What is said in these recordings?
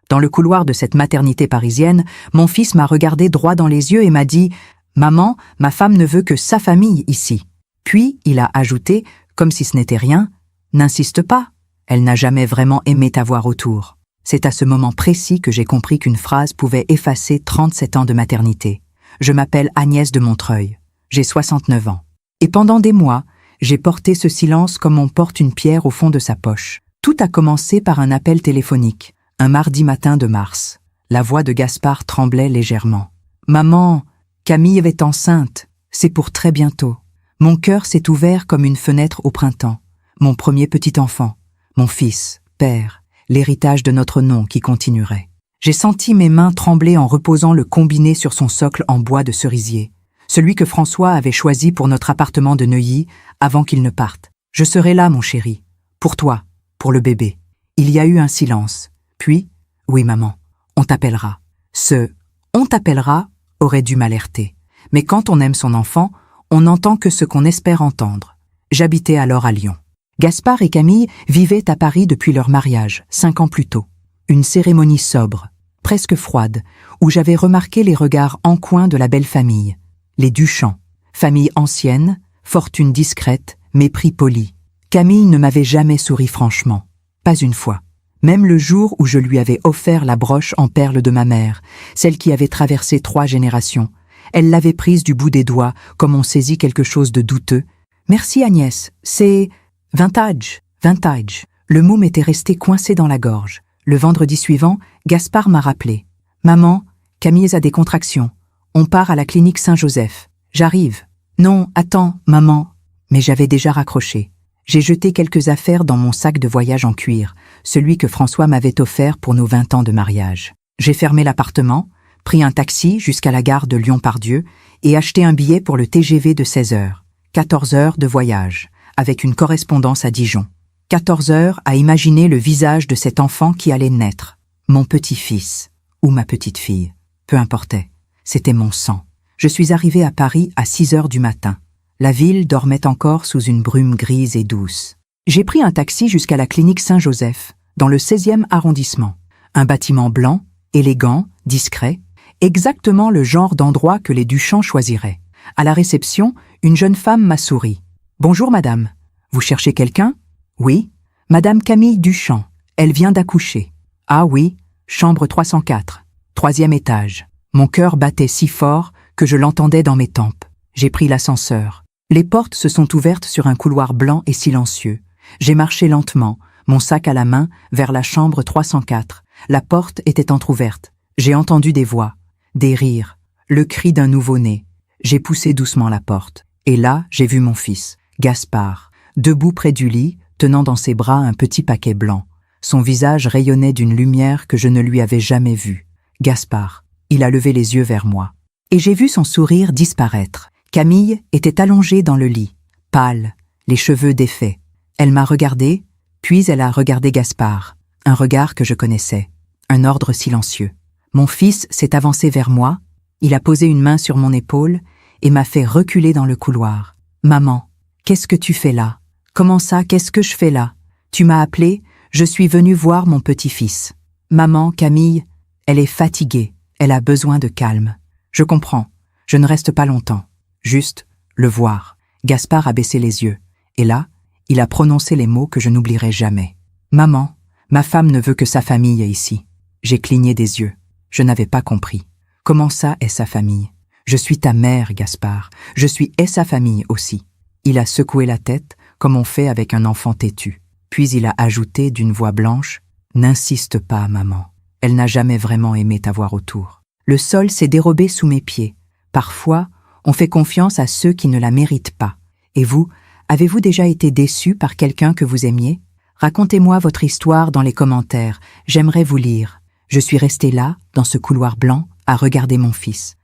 Dans le couloir de cette maternité parisienne, mon fils m'a regardé droit dans les yeux et m'a dit « Maman, ma femme ne veut que sa famille ici ». Puis il a ajouté, comme si ce n'était rien, « N'insiste pas, elle n'a jamais vraiment aimé t'avoir autour ». C'est à ce moment précis que j'ai compris qu'une phrase pouvait effacer 37 ans de maternité. Je m'appelle Agnès de Montreuil. J'ai 69 ans. Et pendant des mois, j'ai porté ce silence comme on porte une pierre au fond de sa poche. Tout a commencé par un appel téléphonique, un mardi matin de mars. La voix de Gaspard tremblait légèrement. « Maman, Camille est enceinte, c'est pour très bientôt. » Mon cœur s'est ouvert comme une fenêtre au printemps. Mon premier petit enfant, mon fils, père, l'héritage de notre nom qui continuerait. J'ai senti mes mains trembler en reposant le combiné sur son socle en bois de cerisier, celui que François avait choisi pour notre appartement de Neuilly avant qu'il ne parte. « Je serai là, mon chéri, pour toi, pour le bébé. » Il y a eu un silence. Puis, « Oui, maman, on t'appellera. » Ce « on t'appellera » aurait dû m'alerter. Mais quand on aime son enfant, on n'entend que ce qu'on espère entendre. J'habitais alors à Lyon. Gaspard et Camille vivaient à Paris depuis leur mariage, 5 ans plus tôt. Une cérémonie sobre, presque froide, où j'avais remarqué les regards en coin de la belle famille. Les Duchamp, famille ancienne, fortune discrète, mépris poli. Camille ne m'avait jamais souri franchement, pas une fois. Même le jour où je lui avais offert la broche en perles de ma mère, celle qui avait traversé 3 générations, elle l'avait prise du bout des doigts comme on saisit quelque chose de douteux. « Merci Agnès, c'est vintage, vintage ». Le mot m'était resté coincé dans la gorge. Le vendredi suivant, Gaspard m'a rappelé. « Maman, Camille a des contractions. On part à la clinique Saint-Joseph. J'arrive. »« Non, attends, maman. » Mais j'avais déjà raccroché. J'ai jeté quelques affaires dans mon sac de voyage en cuir, celui que François m'avait offert pour nos 20 ans de mariage. J'ai fermé l'appartement, pris un taxi jusqu'à la gare de Lyon-Part-Dieu et acheté un billet pour le TGV de 16 heures. 14 heures de voyage, avec une correspondance à Dijon. 14 heures à imaginer le visage de cet enfant qui allait naître. Mon petit-fils, ou ma petite-fille, peu importait. C'était mon sang. Je suis arrivé à Paris à 6 heures du matin. La ville dormait encore sous une brume grise et douce. J'ai pris un taxi jusqu'à la clinique Saint-Joseph, dans le 16e arrondissement. Un bâtiment blanc, élégant, discret, exactement le genre d'endroit que les Duchamp choisiraient. À la réception, une jeune femme m'a souri. « Bonjour madame, vous cherchez quelqu'un ?»« Oui, madame Camille Duchamp, elle vient d'accoucher. »« Ah oui, chambre 304, 3e étage. » Mon cœur battait si fort que je l'entendais dans mes tempes. J'ai pris l'ascenseur. Les portes se sont ouvertes sur un couloir blanc et silencieux. J'ai marché lentement, mon sac à la main, vers la chambre 304. La porte était entr'ouverte. J'ai entendu des voix, des rires, le cri d'un nouveau-né. J'ai poussé doucement la porte. Et là, j'ai vu mon fils, Gaspard, debout près du lit, tenant dans ses bras un petit paquet blanc. Son visage rayonnait d'une lumière que je ne lui avais jamais vue. Gaspard, il a levé les yeux vers moi. Et j'ai vu son sourire disparaître. Camille était allongée dans le lit, pâle, les cheveux défaits. Elle m'a regardé, puis elle a regardé Gaspard. Un regard que je connaissais, un ordre silencieux. Mon fils s'est avancé vers moi, il a posé une main sur mon épaule et m'a fait reculer dans le couloir. « Maman, qu'est-ce que tu fais là ? Comment ça, qu'est-ce que je fais là ? Tu m'as appelé, je suis venue voir mon petit-fils. Maman, Camille, elle est fatiguée, elle a besoin de calme. Je comprends, je ne reste pas longtemps. Juste le voir. » Gaspard a baissé les yeux, et là, il a prononcé les mots que je n'oublierai jamais. « Maman, ma femme ne veut que sa famille ici. » J'ai cligné des yeux. Je n'avais pas compris. Comment ça est sa famille ? Je suis ta mère, Gaspard. Je suis sa famille aussi. Il a secoué la tête, comme on fait avec un enfant têtu. Puis il a ajouté d'une voix blanche, « N'insiste pas, maman. Elle n'a jamais vraiment aimé t'avoir autour. » Le sol s'est dérobé sous mes pieds. Parfois, on fait confiance à ceux qui ne la méritent pas. Et vous, avez-vous déjà été déçu par quelqu'un que vous aimiez ? Racontez-moi votre histoire dans les commentaires. J'aimerais vous lire. Je suis restée là, dans ce couloir blanc, à regarder mon fils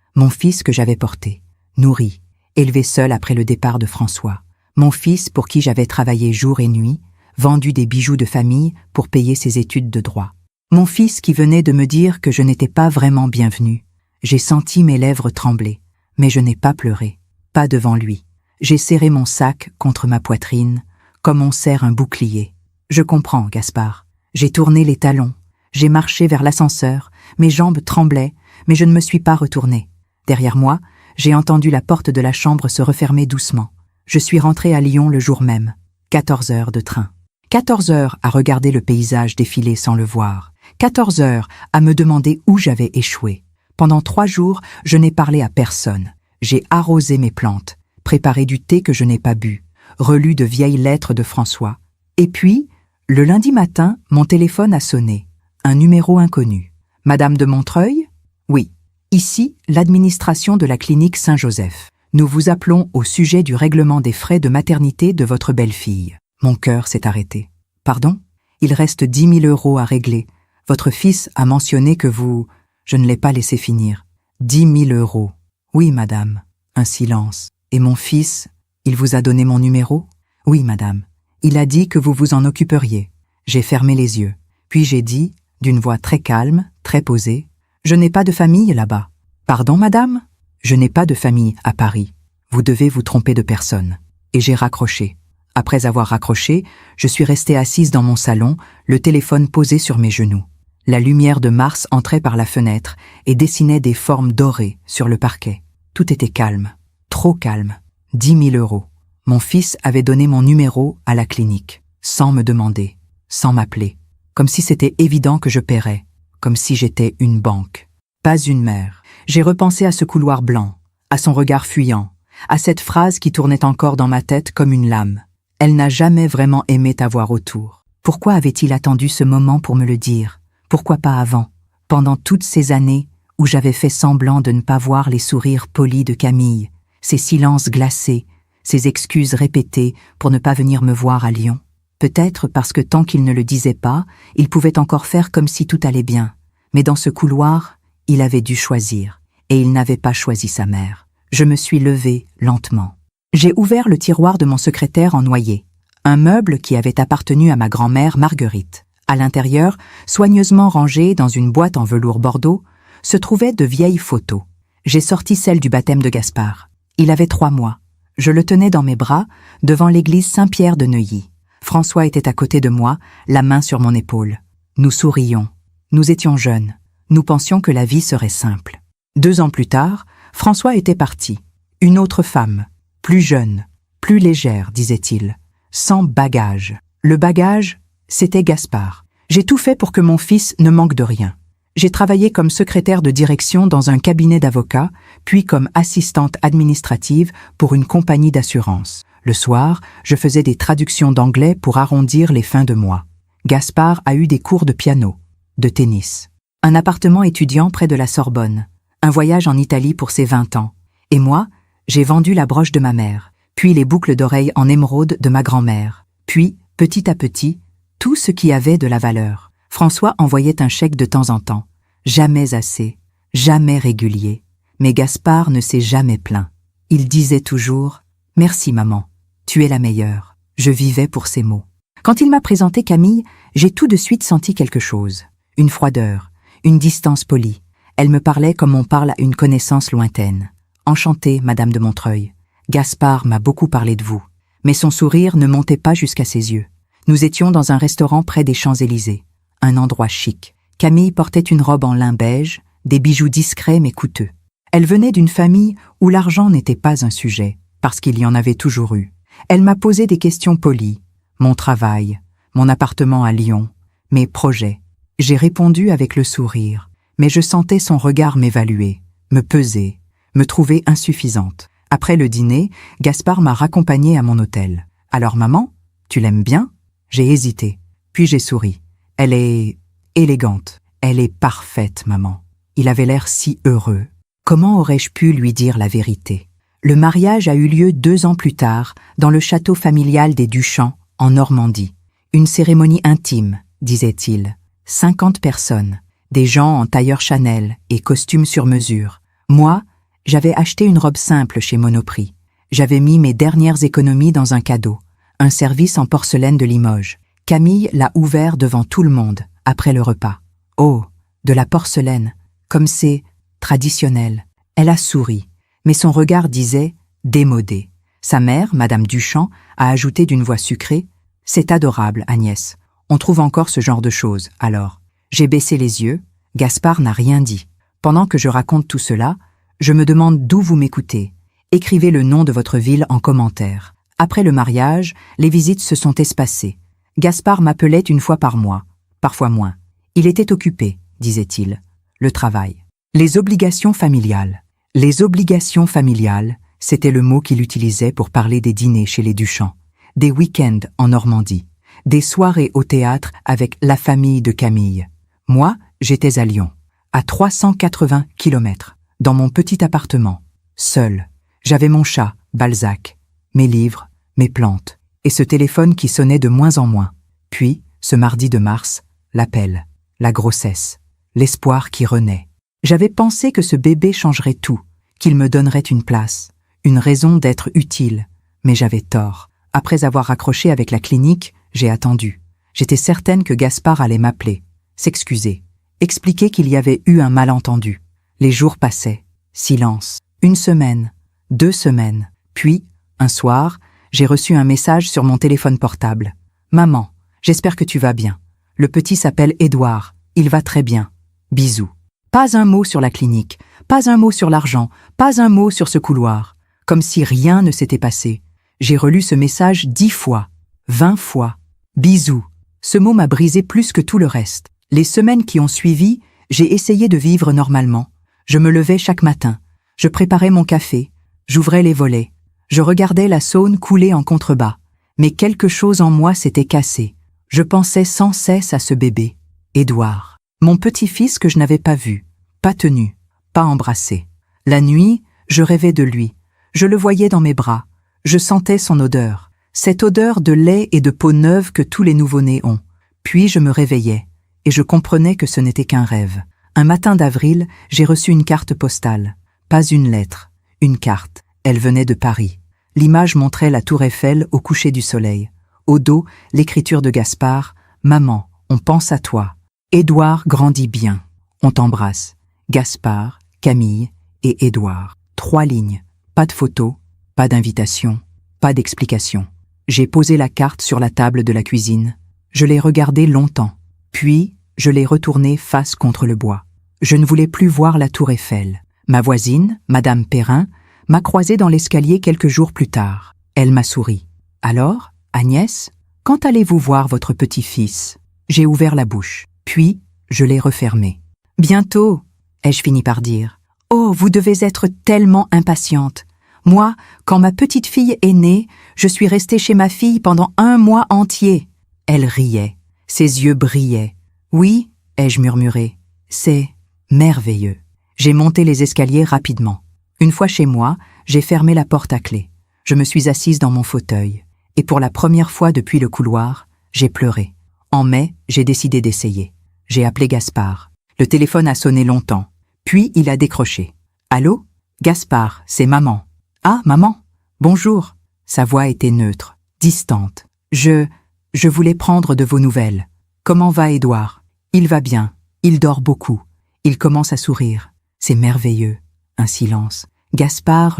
que j'avais porté, nourri, élevé seul après le départ de François. Mon fils pour qui j'avais travaillé jour et nuit, vendu des bijoux de famille pour payer ses études de droit. Mon fils qui venait de me dire que je n'étais pas vraiment bienvenue. J'ai senti mes lèvres trembler, mais je n'ai pas pleuré, pas devant lui. J'ai serré mon sac contre ma poitrine, comme on serre un bouclier. Je comprends, Gaspard. J'ai tourné les talons. J'ai marché vers l'ascenseur, mes jambes tremblaient, mais je ne me suis pas retournée. Derrière moi, j'ai entendu la porte de la chambre se refermer doucement. Je suis rentrée à Lyon le jour même. 14 heures de train. 14 heures à regarder le paysage défiler sans le voir. 14 heures à me demander où j'avais échoué. Pendant 3 jours, je n'ai parlé à personne. J'ai arrosé mes plantes, préparé du thé que je n'ai pas bu, relu de vieilles lettres de François. Et puis, le lundi matin, mon téléphone a sonné. Un numéro inconnu. Madame de Montreuil? Oui. Ici, l'administration de la clinique Saint-Joseph. Nous vous appelons au sujet du règlement des frais de maternité de votre belle-fille. Mon cœur s'est arrêté. Pardon? Il reste 10 000 € à régler. Votre fils a mentionné que vous... Je ne l'ai pas laissé finir. 10 000 €. Oui, madame. Un silence. Et mon fils, il vous a donné mon numéro? Oui, madame. Il a dit que vous vous en occuperiez. J'ai fermé les yeux. Puis j'ai dit, d'une voix très calme, très posée, « Je n'ai pas de famille là-bas. »« Pardon, madame ? Je n'ai pas de famille à Paris. Vous devez vous tromper de personne. » Et j'ai raccroché. Après avoir raccroché, je suis restée assise dans mon salon, le téléphone posé sur mes genoux. La lumière de Mars entrait par la fenêtre et dessinait des formes dorées sur le parquet. Tout était calme. Trop calme. 10 000 €. Mon fils avait donné mon numéro à la clinique, sans me demander, sans m'appeler. Comme si c'était évident que je paierais, comme si j'étais une banque. Pas une mère. J'ai repensé à ce couloir blanc, à son regard fuyant, à cette phrase qui tournait encore dans ma tête comme une lame. Elle n'a jamais vraiment aimé t'avoir autour. Pourquoi avait-il attendu ce moment pour me le dire? Pourquoi pas avant, pendant toutes ces années où j'avais fait semblant de ne pas voir les sourires polis de Camille, ces silences glacés, ces excuses répétées pour ne pas venir me voir à Lyon? Peut-être parce que tant qu'il ne le disait pas, il pouvait encore faire comme si tout allait bien. Mais dans ce couloir, il avait dû choisir, et il n'avait pas choisi sa mère. Je me suis levée lentement. J'ai ouvert le tiroir de mon secrétaire en noyer, un meuble qui avait appartenu à ma grand-mère Marguerite. À l'intérieur, soigneusement rangé dans une boîte en velours bordeaux, se trouvaient de vieilles photos. J'ai sorti celle du baptême de Gaspard. Il avait 3 mois. Je le tenais dans mes bras, devant l'église Saint-Pierre de Neuilly. François était à côté de moi, la main sur mon épaule. Nous sourions. Nous étions jeunes. Nous pensions que la vie serait simple. 2 ans plus tard, François était parti. Une autre femme, plus jeune, plus légère, disait-il, sans bagage. Le bagage, c'était Gaspard. J'ai tout fait pour que mon fils ne manque de rien. J'ai travaillé comme secrétaire de direction dans un cabinet d'avocats, puis comme assistante administrative pour une compagnie d'assurance. Le soir, je faisais des traductions d'anglais pour arrondir les fins de mois. Gaspard a eu des cours de piano, de tennis, un appartement étudiant près de la Sorbonne, un voyage en Italie pour ses 20 ans. Et moi, j'ai vendu la broche de ma mère, puis les boucles d'oreilles en émeraude de ma grand-mère, puis, petit à petit, tout ce qui avait de la valeur. François envoyait un chèque de temps en temps, jamais assez, jamais régulier. Mais Gaspard ne s'est jamais plaint. Il disait toujours « Merci maman, tu es la meilleure ». Je vivais pour ces mots. Quand il m'a présenté Camille, j'ai tout de suite senti quelque chose. Une froideur, une distance polie. Elle me parlait comme on parle à une connaissance lointaine. « Enchantée, Madame de Montreuil. Gaspard m'a beaucoup parlé de vous. » Mais son sourire ne montait pas jusqu'à ses yeux. Nous étions dans un restaurant près des Champs-Élysées. Un endroit chic. Camille portait une robe en lin beige, des bijoux discrets mais coûteux. Elle venait d'une famille où l'argent n'était pas un sujet, parce qu'il y en avait toujours eu. Elle m'a posé des questions polies. Mon travail, mon appartement à Lyon, mes projets. J'ai répondu avec le sourire, mais je sentais son regard m'évaluer, me peser, me trouver insuffisante. Après le dîner, Gaspard m'a raccompagnée à mon hôtel. « Alors maman, tu l'aimes bien ?» J'ai hésité, puis j'ai souri. « Elle est élégante. Elle est parfaite, maman. » Il avait l'air si heureux. Comment aurais-je pu lui dire la vérité? Le mariage a eu lieu 2 ans plus tard, dans le château familial des Duchamps, en Normandie. Une cérémonie intime, disait-il. 50 personnes, des gens en tailleur Chanel et costumes sur mesure. Moi, j'avais acheté une robe simple chez Monoprix. J'avais mis mes dernières économies dans un cadeau, un service en porcelaine de Limoges. Camille l'a ouvert devant tout le monde, après le repas. Oh, de la porcelaine, comme c'est traditionnel. Elle a souri, mais son regard disait « démodé ». Sa mère, Madame Duchamp, a ajouté d'une voix sucrée « C'est adorable, Agnès. On trouve encore ce genre de choses, alors. » J'ai baissé les yeux, Gaspard n'a rien dit. Pendant que je raconte tout cela, je me demande d'où vous m'écoutez. Écrivez le nom de votre ville en commentaire. Après le mariage, les visites se sont espacées. Gaspard m'appelait une fois par mois, parfois moins. Il était occupé, disait-il. Le travail. Les obligations familiales. Les obligations familiales, c'était le mot qu'il utilisait pour parler des dîners chez les Duchamp, des week-ends en Normandie, des soirées au théâtre avec la famille de Camille. Moi, j'étais à Lyon, à 380 km, dans mon petit appartement, seul. J'avais mon chat, Balzac, mes livres, mes plantes, et ce téléphone qui sonnait de moins en moins. Puis, ce mardi de mars, l'appel, la grossesse, l'espoir qui renaît. J'avais pensé que ce bébé changerait tout, qu'il me donnerait une place, une raison d'être utile. Mais j'avais tort. Après avoir raccroché avec la clinique, j'ai attendu. J'étais certaine que Gaspard allait m'appeler, s'excuser, expliquer qu'il y avait eu un malentendu. Les jours passaient. Silence. 1 semaine, 2 semaines. Puis, un soir, j'ai reçu un message sur mon téléphone portable. « Maman, j'espère que tu vas bien. Le petit s'appelle Édouard. Il va très bien. Bisous. » Pas un mot sur la clinique, pas un mot sur l'argent, pas un mot sur ce couloir. Comme si rien ne s'était passé. J'ai relu ce message 10 fois, 20 fois. Bisous. Ce mot m'a brisé plus que tout le reste. Les semaines qui ont suivi, j'ai essayé de vivre normalement. Je me levais chaque matin. Je préparais mon café. J'ouvrais les volets. Je regardais la Saône couler en contrebas. Mais quelque chose en moi s'était cassé. Je pensais sans cesse à ce bébé, Édouard. Mon petit-fils que je n'avais pas vu, pas tenu, pas embrassé. La nuit, je rêvais de lui. Je le voyais dans mes bras. Je sentais son odeur. Cette odeur de lait et de peau neuve que tous les nouveau-nés ont. Puis je me réveillais, et je comprenais que ce n'était qu'un rêve. Un matin d'avril, j'ai reçu une carte postale. Pas une lettre, une carte. Elle venait de Paris. L'image montrait la tour Eiffel au coucher du soleil. Au dos, l'écriture de Gaspard. « Maman, on pense à toi. Édouard grandit bien. On t'embrasse. Gaspard, Camille et Édouard. » 3 lignes. Pas de photo, pas d'invitation, pas d'explication. J'ai posé la carte sur la table de la cuisine. Je l'ai regardée longtemps. Puis, je l'ai retournée face contre le bois. Je ne voulais plus voir la tour Eiffel. Ma voisine, Madame Perrin, m'a croisée dans l'escalier quelques jours plus tard. Elle m'a souri. « Alors, Agnès, quand allez-vous voir votre petit-fils » J'ai ouvert la bouche. Puis, je l'ai refermée. « Bientôt, » ai-je fini par dire. « Oh, vous devez être tellement impatiente. Moi, quand ma petite fille est née, je suis restée chez ma fille pendant 1 mois entier. » Elle riait. Ses yeux brillaient. « Oui, » ai-je murmuré. « C'est merveilleux. » J'ai monté les escaliers rapidement. Une fois chez moi, j'ai fermé la porte à clé. Je me suis assise dans mon fauteuil. Et pour la première fois depuis le couloir, j'ai pleuré. En mai, j'ai décidé d'essayer. J'ai appelé Gaspard. Le téléphone a sonné longtemps. Puis il a décroché. « Allô ? Gaspard, c'est maman. »« Ah, maman ? Bonjour. » Sa voix était neutre, distante. « Je voulais prendre de vos nouvelles. Comment va Édouard ? » « Il va bien. Il dort beaucoup. Il commence à sourire. C'est merveilleux. » Un silence. « Gaspard,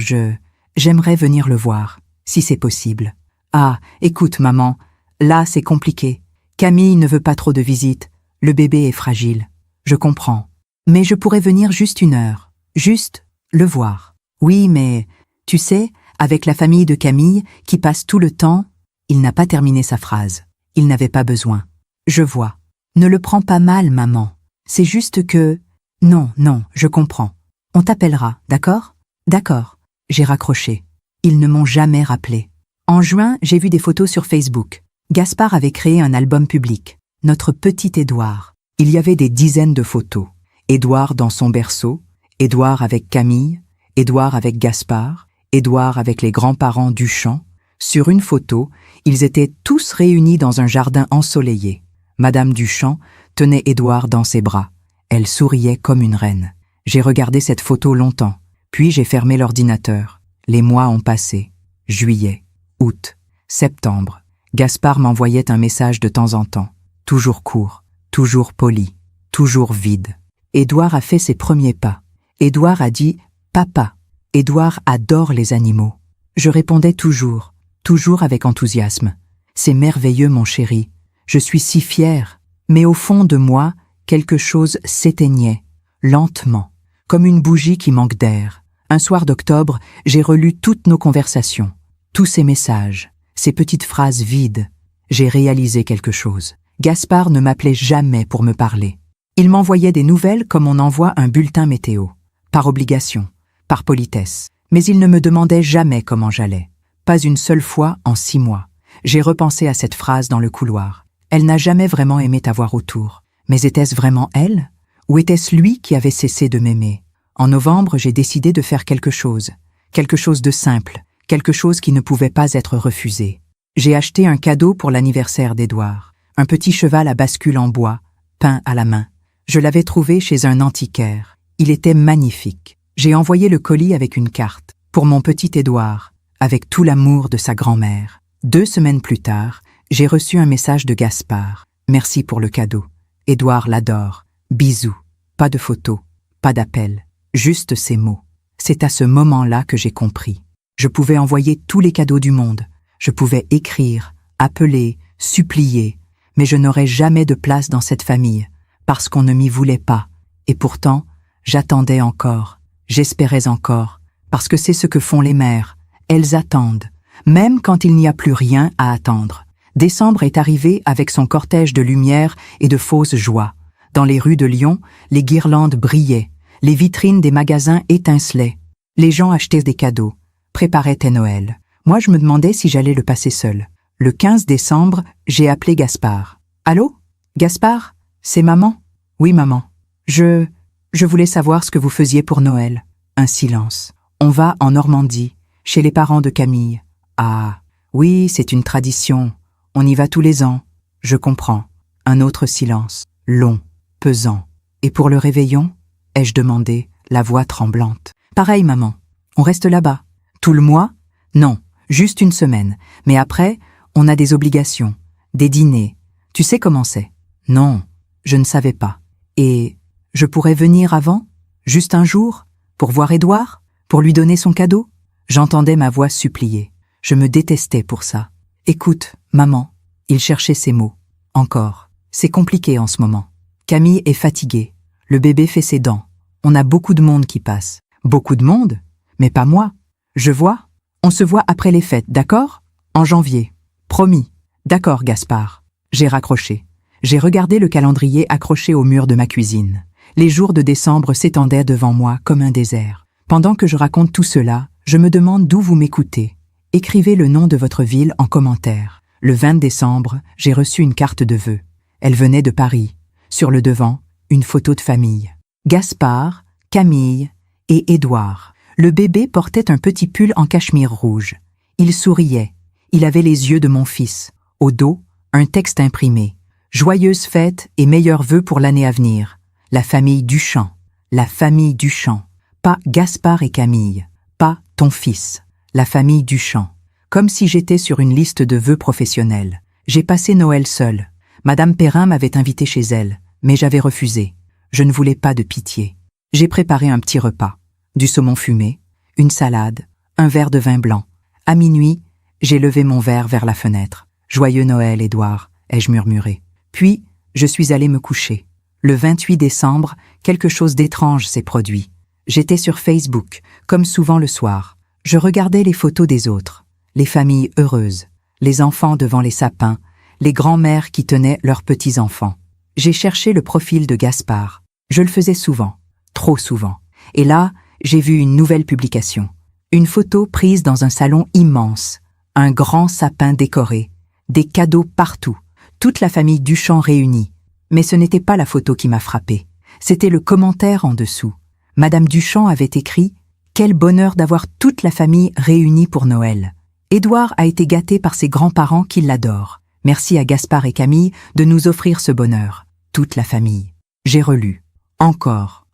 j'aimerais venir le voir, si c'est possible. »« Ah, écoute, maman, là c'est compliqué. Camille ne veut pas trop de visites. Le bébé est fragile. Je comprends. Mais je pourrais venir juste 1 heure. Juste le voir. Oui, mais, tu sais, avec la famille de Camille, qui passe tout le temps, il n'a pas terminé sa phrase. Il n'avait pas besoin. Je vois. Ne le prends pas mal, maman. C'est juste que... Non, je comprends. On t'appellera, d'accord ? D'accord. J'ai raccroché. Ils ne m'ont jamais rappelé. En juin, j'ai vu des photos sur Facebook. Gaspard avait créé un album public. Notre petit Édouard. Il y avait des dizaines de photos. Édouard dans son berceau, Édouard avec Camille, Édouard avec Gaspard, Édouard avec les grands-parents Duchamp. Sur une photo, ils étaient tous réunis dans un jardin ensoleillé. Madame Duchamp tenait Édouard dans ses bras. Elle souriait comme une reine. J'ai regardé cette photo longtemps. Puis j'ai fermé l'ordinateur. Les mois ont passé. Juillet, août, septembre. Gaspard m'envoyait un message de temps en temps. Toujours court, toujours poli, toujours vide. Édouard a fait ses premiers pas. Édouard a dit « Papa ». Édouard adore les animaux. Je répondais toujours avec enthousiasme. « C'est merveilleux, mon chéri. Je suis si fière. » Mais au fond de moi, quelque chose s'éteignait, lentement, comme une bougie qui manque d'air. Un soir d'octobre, j'ai relu toutes nos conversations, tous ces messages, ces petites phrases vides. J'ai réalisé quelque chose. Gaspard ne m'appelait jamais pour me parler. Il m'envoyait des nouvelles comme on envoie un bulletin météo, par obligation, par politesse. Mais il ne me demandait jamais comment j'allais. Pas une seule fois en 6 mois. J'ai repensé à cette phrase dans le couloir. Elle n'a jamais vraiment aimé t'avoir autour. Mais était-ce vraiment elle? Ou était-ce lui qui avait cessé de m'aimer? En novembre, j'ai décidé de faire quelque chose de simple, quelque chose qui ne pouvait pas être refusé. J'ai acheté un cadeau pour l'anniversaire d'Édouard, un petit cheval à bascule en bois, peint à la main. Je l'avais trouvé chez un antiquaire. Il était magnifique. J'ai envoyé le colis avec une carte, pour mon petit Édouard, avec tout l'amour de sa grand-mère. 2 semaines plus tard, j'ai reçu un message de Gaspard. Merci pour le cadeau. Édouard l'adore. Bisous. Pas de photos, pas d'appel, juste ces mots. C'est à ce moment-là que j'ai compris. Je pouvais envoyer tous les cadeaux du monde. Je pouvais écrire, appeler, supplier, mais je n'aurais jamais de place dans cette famille, parce qu'on ne m'y voulait pas. Et pourtant, j'attendais encore, j'espérais encore, parce que c'est ce que font les mères. Elles attendent, même quand il n'y a plus rien à attendre. Décembre est arrivé avec son cortège de lumière et de fausses joies. Dans les rues de Lyon, les guirlandes brillaient, les vitrines des magasins étincelaient. Les gens achetaient des cadeaux, préparaient Noël. Moi, je me demandais si j'allais le passer seul. Le 15 décembre, j'ai appelé Gaspard. « Allô? Gaspard? C'est maman? »« Oui, maman. Je voulais savoir ce que vous faisiez pour Noël. » Un silence. « On va en Normandie, chez les parents de Camille. »« Ah, oui, c'est une tradition. On y va tous les ans. » « Je comprends. » Un autre silence, long, pesant. « Et pour le réveillon ?» ai-je demandé, la voix tremblante. « Pareil, maman. On reste là-bas. »« Tout le mois ? » ?»« Non, juste une semaine. Mais après, on a des obligations, des dîners. Tu sais comment c'est ? » ?»« Non, je ne savais pas. »« Et je pourrais venir avant ? Juste un jour ? Pour voir Édouard ? Pour lui donner son cadeau ?» J'entendais ma voix supplier. Je me détestais pour ça. « Écoute, maman. » Il cherchait ses mots. Encore. C'est compliqué en ce moment. Camille est fatiguée. Le bébé fait ses dents. On a beaucoup de monde qui passe. Beaucoup de monde ? Mais pas moi. Je vois. On se voit après les fêtes, d'accord ? En janvier. Promis. D'accord, Gaspard. J'ai raccroché. J'ai regardé le calendrier accroché au mur de ma cuisine. Les jours de décembre s'étendaient devant moi comme un désert. Pendant que je raconte tout cela, je me demande d'où vous m'écoutez. Écrivez le nom de votre ville en commentaire. Le 20 décembre, j'ai reçu une carte de vœux. Elle venait de Paris. Sur le devant, une photo de famille. Gaspard, Camille et Édouard. Le bébé portait un petit pull en cachemire rouge. Il souriait. Il avait les yeux de mon fils. Au dos, un texte imprimé. Joyeuses fêtes et meilleurs vœux pour l'année à venir. La famille Duchamp. La famille Duchamp. Pas Gaspard et Camille. Pas ton fils. La famille Duchamp. Comme si j'étais sur une liste de vœux professionnels. J'ai passé Noël seul. Madame Perrin m'avait invité chez elle, mais j'avais refusé. Je ne voulais pas de pitié. J'ai préparé un petit repas. Du saumon fumé, une salade, un verre de vin blanc. À minuit, j'ai levé mon verre vers la fenêtre. « Joyeux Noël, Édouard », ai-je murmuré. Puis, je suis allé me coucher. Le 28 décembre, quelque chose d'étrange s'est produit. J'étais sur Facebook, comme souvent le soir. Je regardais les photos des autres, les familles heureuses, les enfants devant les sapins, les grands-mères qui tenaient leurs petits-enfants. J'ai cherché le profil de Gaspard. Je le faisais souvent, trop souvent. Et là, j'ai vu une nouvelle publication. Une photo prise dans un salon immense, un grand sapin décoré, des cadeaux partout, toute la famille Duchamp réunie. Mais ce n'était pas la photo qui m'a frappée. C'était le commentaire en dessous. Madame Duchamp avait écrit « Quel bonheur d'avoir toute la famille réunie pour Noël. Édouard a été gâté par ses grands-parents qui l'adorent. Merci à Gaspard et Camille de nous offrir ce bonheur. Toute la famille. » J'ai relu. Encore,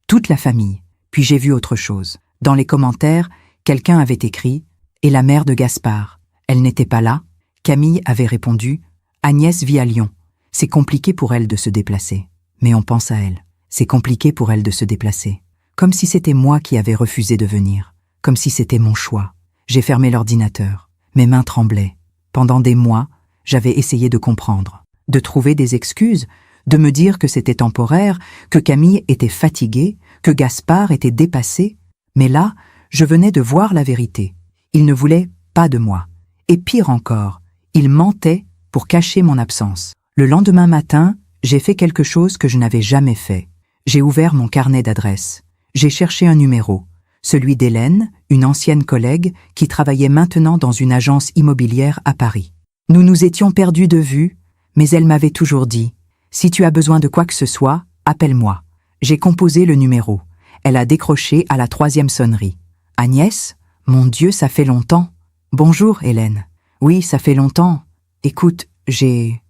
toute la famille. Puis j'ai vu autre chose. Dans les commentaires, quelqu'un avait écrit « Et la mère de Gaspard, elle n'était pas là ?» Camille avait répondu « Agnès vit à Lyon. C'est compliqué pour elle de se déplacer. » Mais on pense à elle. C'est compliqué pour elle de se déplacer. Comme si c'était moi qui avais refusé de venir. Comme si c'était mon choix. J'ai fermé l'ordinateur. Mes mains tremblaient. Pendant des mois, j'avais essayé de comprendre, de trouver des excuses, de me dire que c'était temporaire, que Camille était fatiguée, que Gaspard était dépassé. Mais là, je venais de voir la vérité. Il ne voulait pas de moi. Et pire encore, il mentait pour cacher mon absence. Le lendemain matin, j'ai fait quelque chose que je n'avais jamais fait. J'ai ouvert mon carnet d'adresses. J'ai cherché un numéro, celui d'Hélène, une ancienne collègue qui travaillait maintenant dans une agence immobilière à Paris. Nous nous étions perdus de vue, mais elle m'avait toujours dit « Si tu as besoin de quoi que ce soit, appelle-moi ». J'ai composé le numéro. Elle a décroché à la 3e sonnerie. « Agnès, mon Dieu, ça fait longtemps. »« Bonjour, Hélène. »« Oui, ça fait longtemps. Écoute, j'ai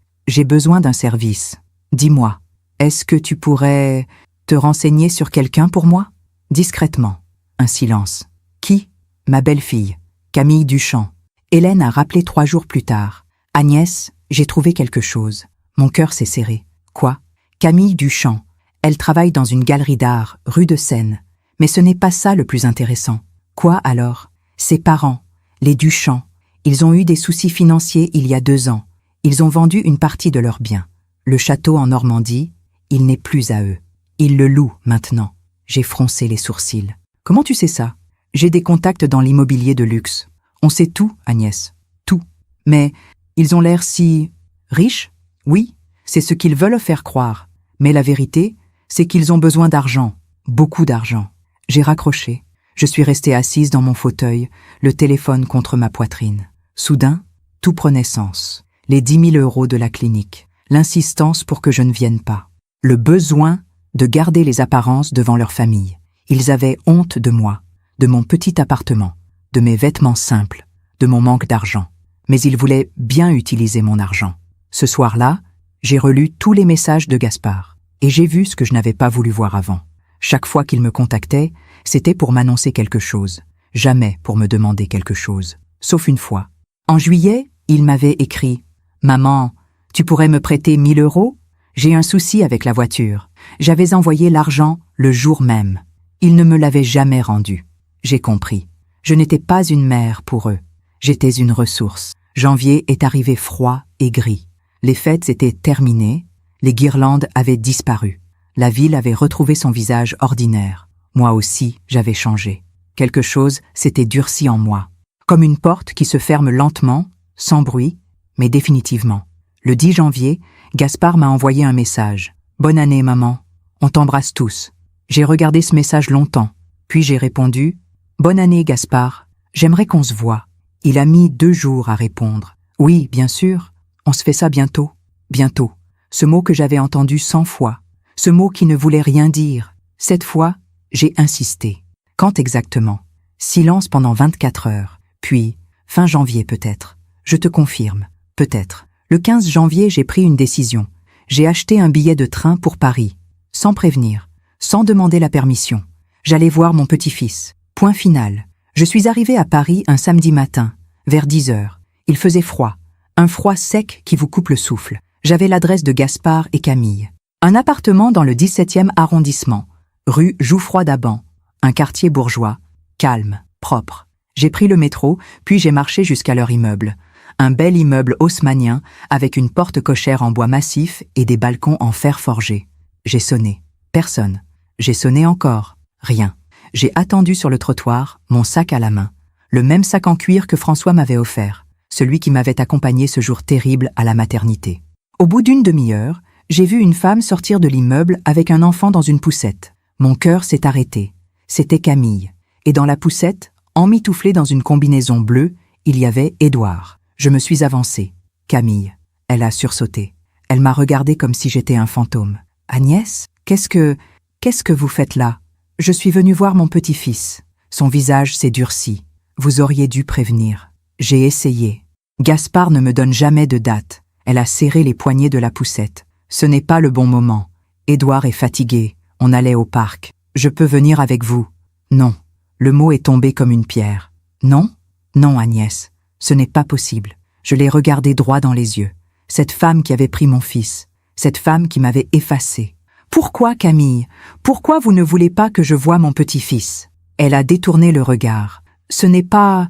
besoin d'un service. Dis-moi, est-ce que tu pourrais te renseigner sur quelqu'un pour moi ?» Discrètement. Un silence. « Qui ?»« Ma belle-fille, Camille Duchamp. » Hélène a rappelé 3 jours plus tard. « Agnès, j'ai trouvé quelque chose. » Mon cœur s'est serré. « Quoi ?» ?»« Camille Duchamp. Elle travaille dans une galerie d'art, rue de Seine. Mais ce n'est pas ça le plus intéressant. »« Quoi alors ?»« Ses parents, les Duchamp. Ils ont eu des soucis financiers il y a 2 ans. Ils ont vendu une partie de leurs biens. Le château en Normandie, il n'est plus à eux. Ils le louent maintenant. » J'ai froncé les sourcils. « Comment tu sais ça ?»« J'ai des contacts dans l'immobilier de luxe. On sait tout, Agnès. Tout. Mais ils ont l'air si... riches ? Oui, c'est ce qu'ils veulent faire croire. Mais la vérité, c'est qu'ils ont besoin d'argent. Beaucoup d'argent. » J'ai raccroché. Je suis restée assise dans mon fauteuil, le téléphone contre ma poitrine. Soudain, tout prenait sens. Les 10 000 € de la clinique. L'insistance pour que je ne vienne pas. Le besoin de garder les apparences devant leur famille. Ils avaient honte de moi, de mon petit appartement, de mes vêtements simples, de mon manque d'argent. Mais ils voulaient bien utiliser mon argent. Ce soir-là, j'ai relu tous les messages de Gaspard. Et j'ai vu ce que je n'avais pas voulu voir avant. Chaque fois qu'il me contactait, c'était pour m'annoncer quelque chose. Jamais pour me demander quelque chose. Sauf une fois. En juillet, il m'avait écrit « Maman, tu pourrais me prêter 1 000 €? J'ai un souci avec la voiture. » J'avais envoyé l'argent le jour même. Ils ne me l'avaient jamais rendu. J'ai compris. Je n'étais pas une mère pour eux. J'étais une ressource. Janvier est arrivé froid et gris. Les fêtes étaient terminées. Les guirlandes avaient disparu. La ville avait retrouvé son visage ordinaire. Moi aussi, j'avais changé. Quelque chose s'était durci en moi. Comme une porte qui se ferme lentement, sans bruit, mais définitivement. Le 10 janvier, Gaspard m'a envoyé un message. « Bonne année, maman. On t'embrasse tous. » J'ai regardé ce message longtemps. Puis j'ai répondu « Bonne année, Gaspard. J'aimerais qu'on se voie. » Il a mis 2 jours à répondre. « Oui, bien sûr. On se fait ça bientôt. » Bientôt. Ce mot que j'avais entendu 100 fois. Ce mot qui ne voulait rien dire. Cette fois, j'ai insisté. Quand exactement? Silence pendant 24 heures. Puis, fin janvier peut-être. Je te confirme. Peut-être. Le 15 janvier, j'ai pris une décision. J'ai acheté un billet de train pour Paris. Sans prévenir. Sans demander la permission. J'allais voir mon petit-fils. Point final. Je suis arrivée à Paris un samedi matin, vers 10 heures. Il faisait froid. Un froid sec qui vous coupe le souffle. J'avais l'adresse de Gaspard et Camille. Un appartement dans le 17e arrondissement, rue Jouffroy-d'Aban, un quartier bourgeois, calme, propre. J'ai pris le métro, puis j'ai marché jusqu'à leur immeuble. Un bel immeuble haussmannien avec une porte cochère en bois massif et des balcons en fer forgé. J'ai sonné. Personne. J'ai sonné encore. Rien. J'ai attendu sur le trottoir, mon sac à la main. Le même sac en cuir que François m'avait offert, celui qui m'avait accompagné ce jour terrible à la maternité. Au bout d'une demi-heure, j'ai vu une femme sortir de l'immeuble avec un enfant dans une poussette. Mon cœur s'est arrêté. C'était Camille. Et dans la poussette, emmitouflée dans une combinaison bleue, il y avait Édouard. Je me suis avancée. Camille. Elle a sursauté. Elle m'a regardée comme si j'étais un fantôme. « Agnès, qu'est-ce que vous faites là ? Je suis venue voir mon petit-fils. » Son visage s'est durci. « Vous auriez dû prévenir. » J'ai essayé. Gaspard ne me donne jamais de date. Elle a serré les poignets de la poussette. Ce n'est pas le bon moment. Édouard est fatigué. On allait au parc. Je peux venir avec vous. Non. Le mot est tombé comme une pierre. Non? Non, Agnès. Ce n'est pas possible. Je l'ai regardé droit dans les yeux. Cette femme qui avait pris mon fils. Cette femme qui m'avait effacé. Pourquoi, Camille? Pourquoi vous ne voulez pas que je voie mon petit-fils? Elle a détourné le regard. Ce n'est pas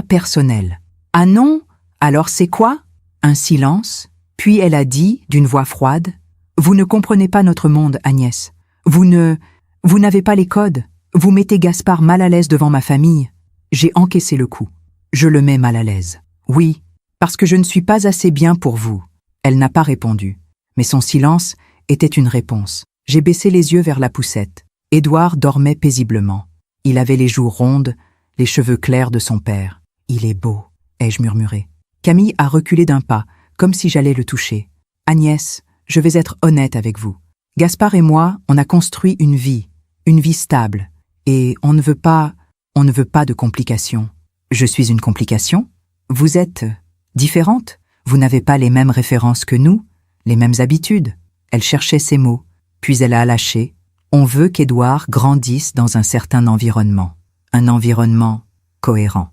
personnel. Ah non? Alors c'est quoi? Un silence. Puis elle a dit, d'une voix froide, « Vous ne comprenez pas notre monde, Agnès. Vous n'avez pas les codes. Vous mettez Gaspard mal à l'aise devant ma famille. J'ai encaissé le coup. Je le mets mal à l'aise. Oui, parce que je ne suis pas assez bien pour vous. Elle n'a pas répondu. Mais son silence était une réponse. J'ai baissé les yeux vers la poussette. Édouard dormait paisiblement. Il avait les joues rondes, les cheveux clairs de son père. « Il est beau », ai-je murmuré. Camille a reculé d'un pas, comme si j'allais le toucher. « Agnès, je vais être honnête avec vous. Gaspard et moi, on a construit une vie stable. Et on ne veut pas de complications. Je suis une complication? Vous êtes différente? Vous n'avez pas les mêmes références que nous, les mêmes habitudes. » Elle cherchait ses mots, puis elle a lâché. On veut qu'Édouard grandisse dans un certain environnement. Un environnement cohérent.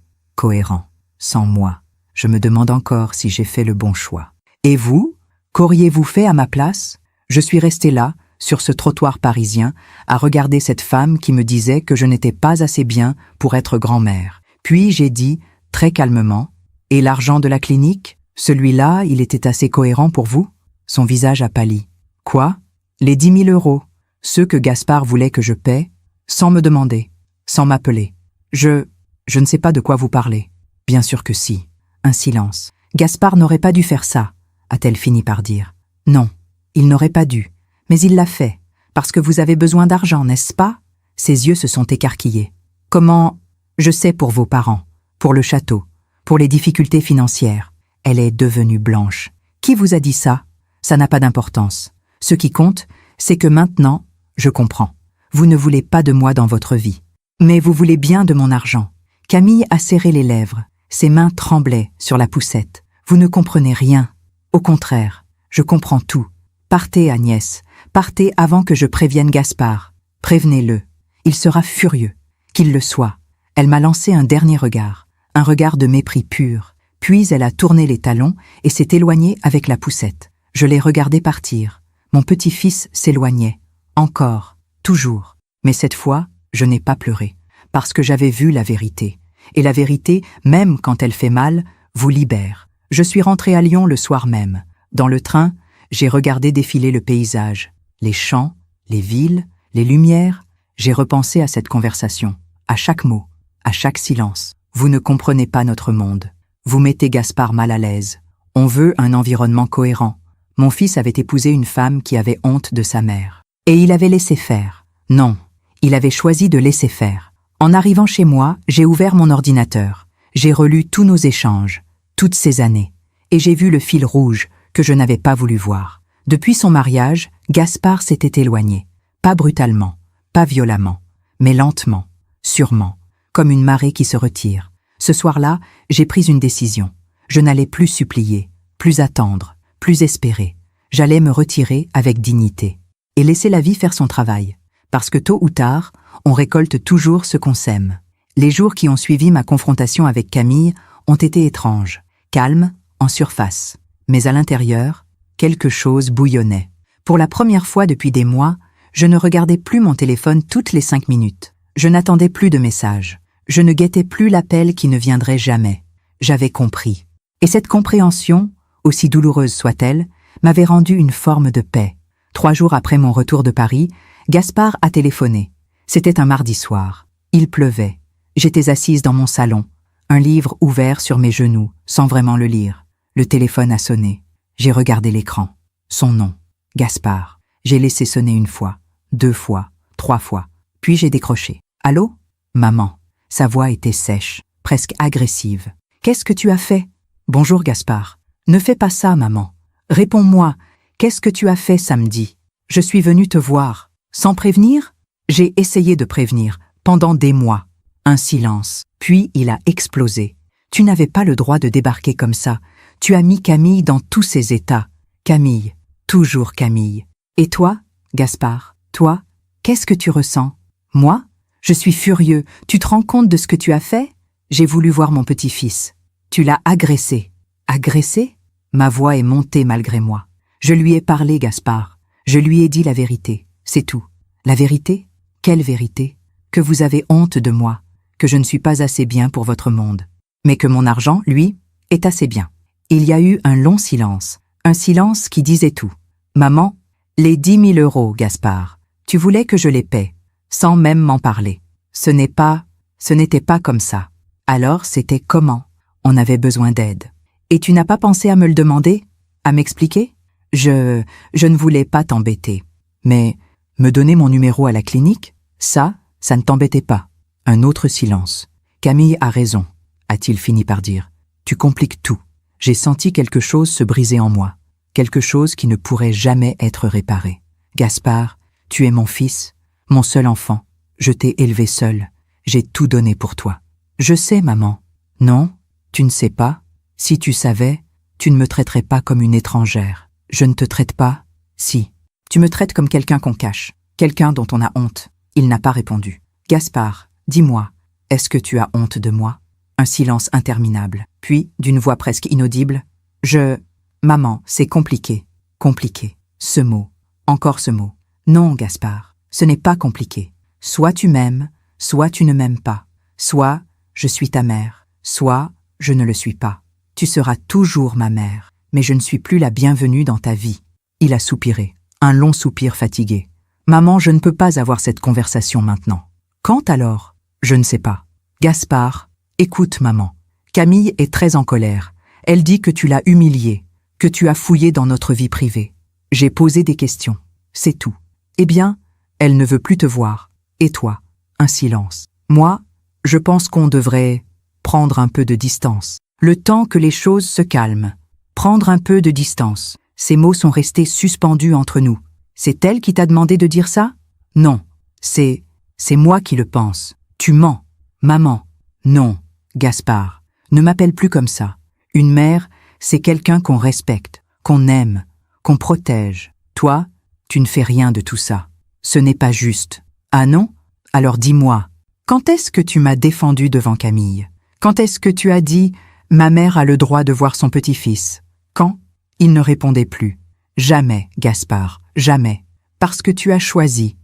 Sans moi, je me demande encore si j'ai fait le bon choix. Et vous, qu'auriez-vous fait à ma place? Je suis restée là, sur ce trottoir parisien, à regarder cette femme qui me disait que je n'étais pas assez bien pour être grand-mère. Puis j'ai dit, très calmement, « Et l'argent de la clinique? Celui-là, il était assez cohérent pour vous ?» Son visage a pâli. « Quoi? Les 10 000 euros, ceux que Gaspard voulait que je paie, sans me demander, sans m'appeler. Je ne sais pas de quoi vous parlez. » Bien sûr que si. Un silence. « Gaspard n'aurait pas dû faire ça, » a-t-elle fini par dire. « Non, il n'aurait pas dû. Mais il l'a fait, parce que vous avez besoin d'argent, n'est-ce pas ?» Ses yeux se sont écarquillés. « Comment? Je sais pour vos parents, pour le château, pour les difficultés financières. » Elle est devenue blanche. « Qui vous a dit ça? Ça n'a pas d'importance. Ce qui compte, c'est que maintenant, je comprends. Vous ne voulez pas de moi dans votre vie. Mais vous voulez bien de mon argent. » Camille a serré les lèvres. Ses mains tremblaient sur la poussette. « Vous ne comprenez rien. Au contraire, je comprends tout. Partez, Agnès. Partez avant que je prévienne Gaspard. Prévenez-le. Il sera furieux. Qu'il le soit. » Elle m'a lancé un dernier regard. Un regard de mépris pur. Puis elle a tourné les talons et s'est éloignée avec la poussette. Je l'ai regardé partir. Mon petit-fils s'éloignait. Encore. Toujours. Mais cette fois, je n'ai pas pleuré. Parce que j'avais vu la vérité. Et la vérité, même quand elle fait mal, vous libère. Je suis rentrée à Lyon le soir même. Dans le train, j'ai regardé défiler le paysage. Les champs, les villes, les lumières. J'ai repensé à cette conversation. À chaque mot, à chaque silence. Vous ne comprenez pas notre monde. Vous mettez Gaspard mal à l'aise. On veut un environnement cohérent. Mon fils avait épousé une femme qui avait honte de sa mère. Et il avait laissé faire. Non, il avait choisi de laisser faire. En arrivant chez moi, j'ai ouvert mon ordinateur. J'ai relu tous nos échanges, toutes ces années. Et j'ai vu le fil rouge que je n'avais pas voulu voir. Depuis son mariage, Gaspard s'était éloigné. Pas brutalement, pas violemment, mais lentement, sûrement, comme une marée qui se retire. Ce soir-là, j'ai pris une décision. Je n'allais plus supplier, plus attendre, plus espérer. J'allais me retirer avec dignité et laisser la vie faire son travail. Parce que tôt ou tard, on récolte toujours ce qu'on sème. Les jours qui ont suivi ma confrontation avec Camille ont été étranges, calmes, en surface. Mais à l'intérieur, quelque chose bouillonnait. Pour la première fois depuis des mois, je ne regardais plus mon téléphone toutes les 5 minutes. Je n'attendais plus de messages. Je ne guettais plus l'appel qui ne viendrait jamais. J'avais compris. Et cette compréhension, aussi douloureuse soit-elle, m'avait rendu une forme de paix. 3 jours après mon retour de Paris, Gaspard a téléphoné. C'était un mardi soir. Il pleuvait. J'étais assise dans mon salon, un livre ouvert sur mes genoux, sans vraiment le lire. Le téléphone a sonné. J'ai regardé l'écran. Son nom, Gaspard. J'ai laissé sonner 1 fois, 2 fois, 3 fois. Puis j'ai décroché. « Allô? Maman. » Sa voix était sèche, presque agressive. « Qu'est-ce que tu as fait? » ?»« Bonjour Gaspard. »« Ne fais pas ça, maman. Réponds-moi. Qu'est-ce que tu as fait samedi? Je suis venue te voir. Sans prévenir? » J'ai essayé de prévenir, pendant des mois. Un silence. Puis il a explosé. « Tu n'avais pas le droit de débarquer comme ça. Tu as mis Camille dans tous ses états. Camille. Toujours Camille. Et toi, Gaspard, toi, qu'est-ce que tu ressens? Moi? Je suis furieux. Tu te rends compte de ce que tu as fait? J'ai voulu voir mon petit-fils. Tu l'as agressé. Agressé? Ma voix est montée malgré moi. Je lui ai parlé, Gaspard. Je lui ai dit la vérité. C'est tout. La vérité? Quelle vérité? Que vous avez honte de moi, que je ne suis pas assez bien pour votre monde. Mais que mon argent, lui, est assez bien. Il y a eu un long silence. Un silence qui disait tout. Maman, Les 10 000 euros, Gaspard. Tu voulais que je les paie, sans même m'en parler. Ce n'était pas comme ça. Alors c'était comment? On avait besoin d'aide. Et tu n'as pas pensé à me le demander? À m'expliquer? Je ne voulais pas t'embêter. Mais me donner mon numéro à la clinique? Ça ne t'embêtait pas. Un autre silence. Camille a raison, a-t-il fini par dire. Tu compliques tout. J'ai senti quelque chose se briser en moi. Quelque chose qui ne pourrait jamais être réparé. Gaspard, tu es mon fils, mon seul enfant. Je t'ai élevé seul. J'ai tout donné pour toi. Je sais, maman. Non, tu ne sais pas. Si tu savais, tu ne me traiterais pas comme une étrangère. Je ne te traite pas. Si. Tu me traites comme quelqu'un qu'on cache. Quelqu'un dont on a honte. Il n'a pas répondu. Gaspard, dis-moi, est-ce que tu as honte de moi? Un silence interminable. Puis, d'une voix presque inaudible, Maman, c'est compliqué. Compliqué. Ce mot. Encore ce mot. Non, Gaspard, ce n'est pas compliqué. Soit tu m'aimes, soit tu ne m'aimes pas. Soit je suis ta mère, soit je ne le suis pas. Tu seras toujours ma mère, mais je ne suis plus la bienvenue dans ta vie. Il a soupiré, un long soupir fatigué. Maman, je ne peux pas avoir cette conversation maintenant. Quand alors? Je ne sais pas. Gaspard, écoute maman. Camille est très en colère. Elle dit que tu l'as humiliée, que tu as fouillé dans notre vie privée. J'ai posé des questions, c'est tout. Eh bien, elle ne veut plus te voir. Et toi? Un silence. Moi, je pense qu'on devrait prendre un peu de distance. Le temps que les choses se calment. Prendre un peu de distance. Ces mots sont restés suspendus entre nous. C'est elle qui t'a demandé de dire ça? Non, c'est moi qui le pense. Tu mens. Maman. Non, Gaspard, ne m'appelle plus comme ça. Une mère, c'est quelqu'un qu'on respecte, qu'on aime, qu'on protège. Toi, tu ne fais rien de tout ça. Ce n'est pas juste. Ah non? Alors dis-moi, quand est-ce que tu m'as défendu devant Camille? Quand est-ce que tu as dit « Ma mère a le droit de voir son petit-fils » Quand? Il ne répondait plus. Jamais, Gaspard, jamais. Parce que tu as choisi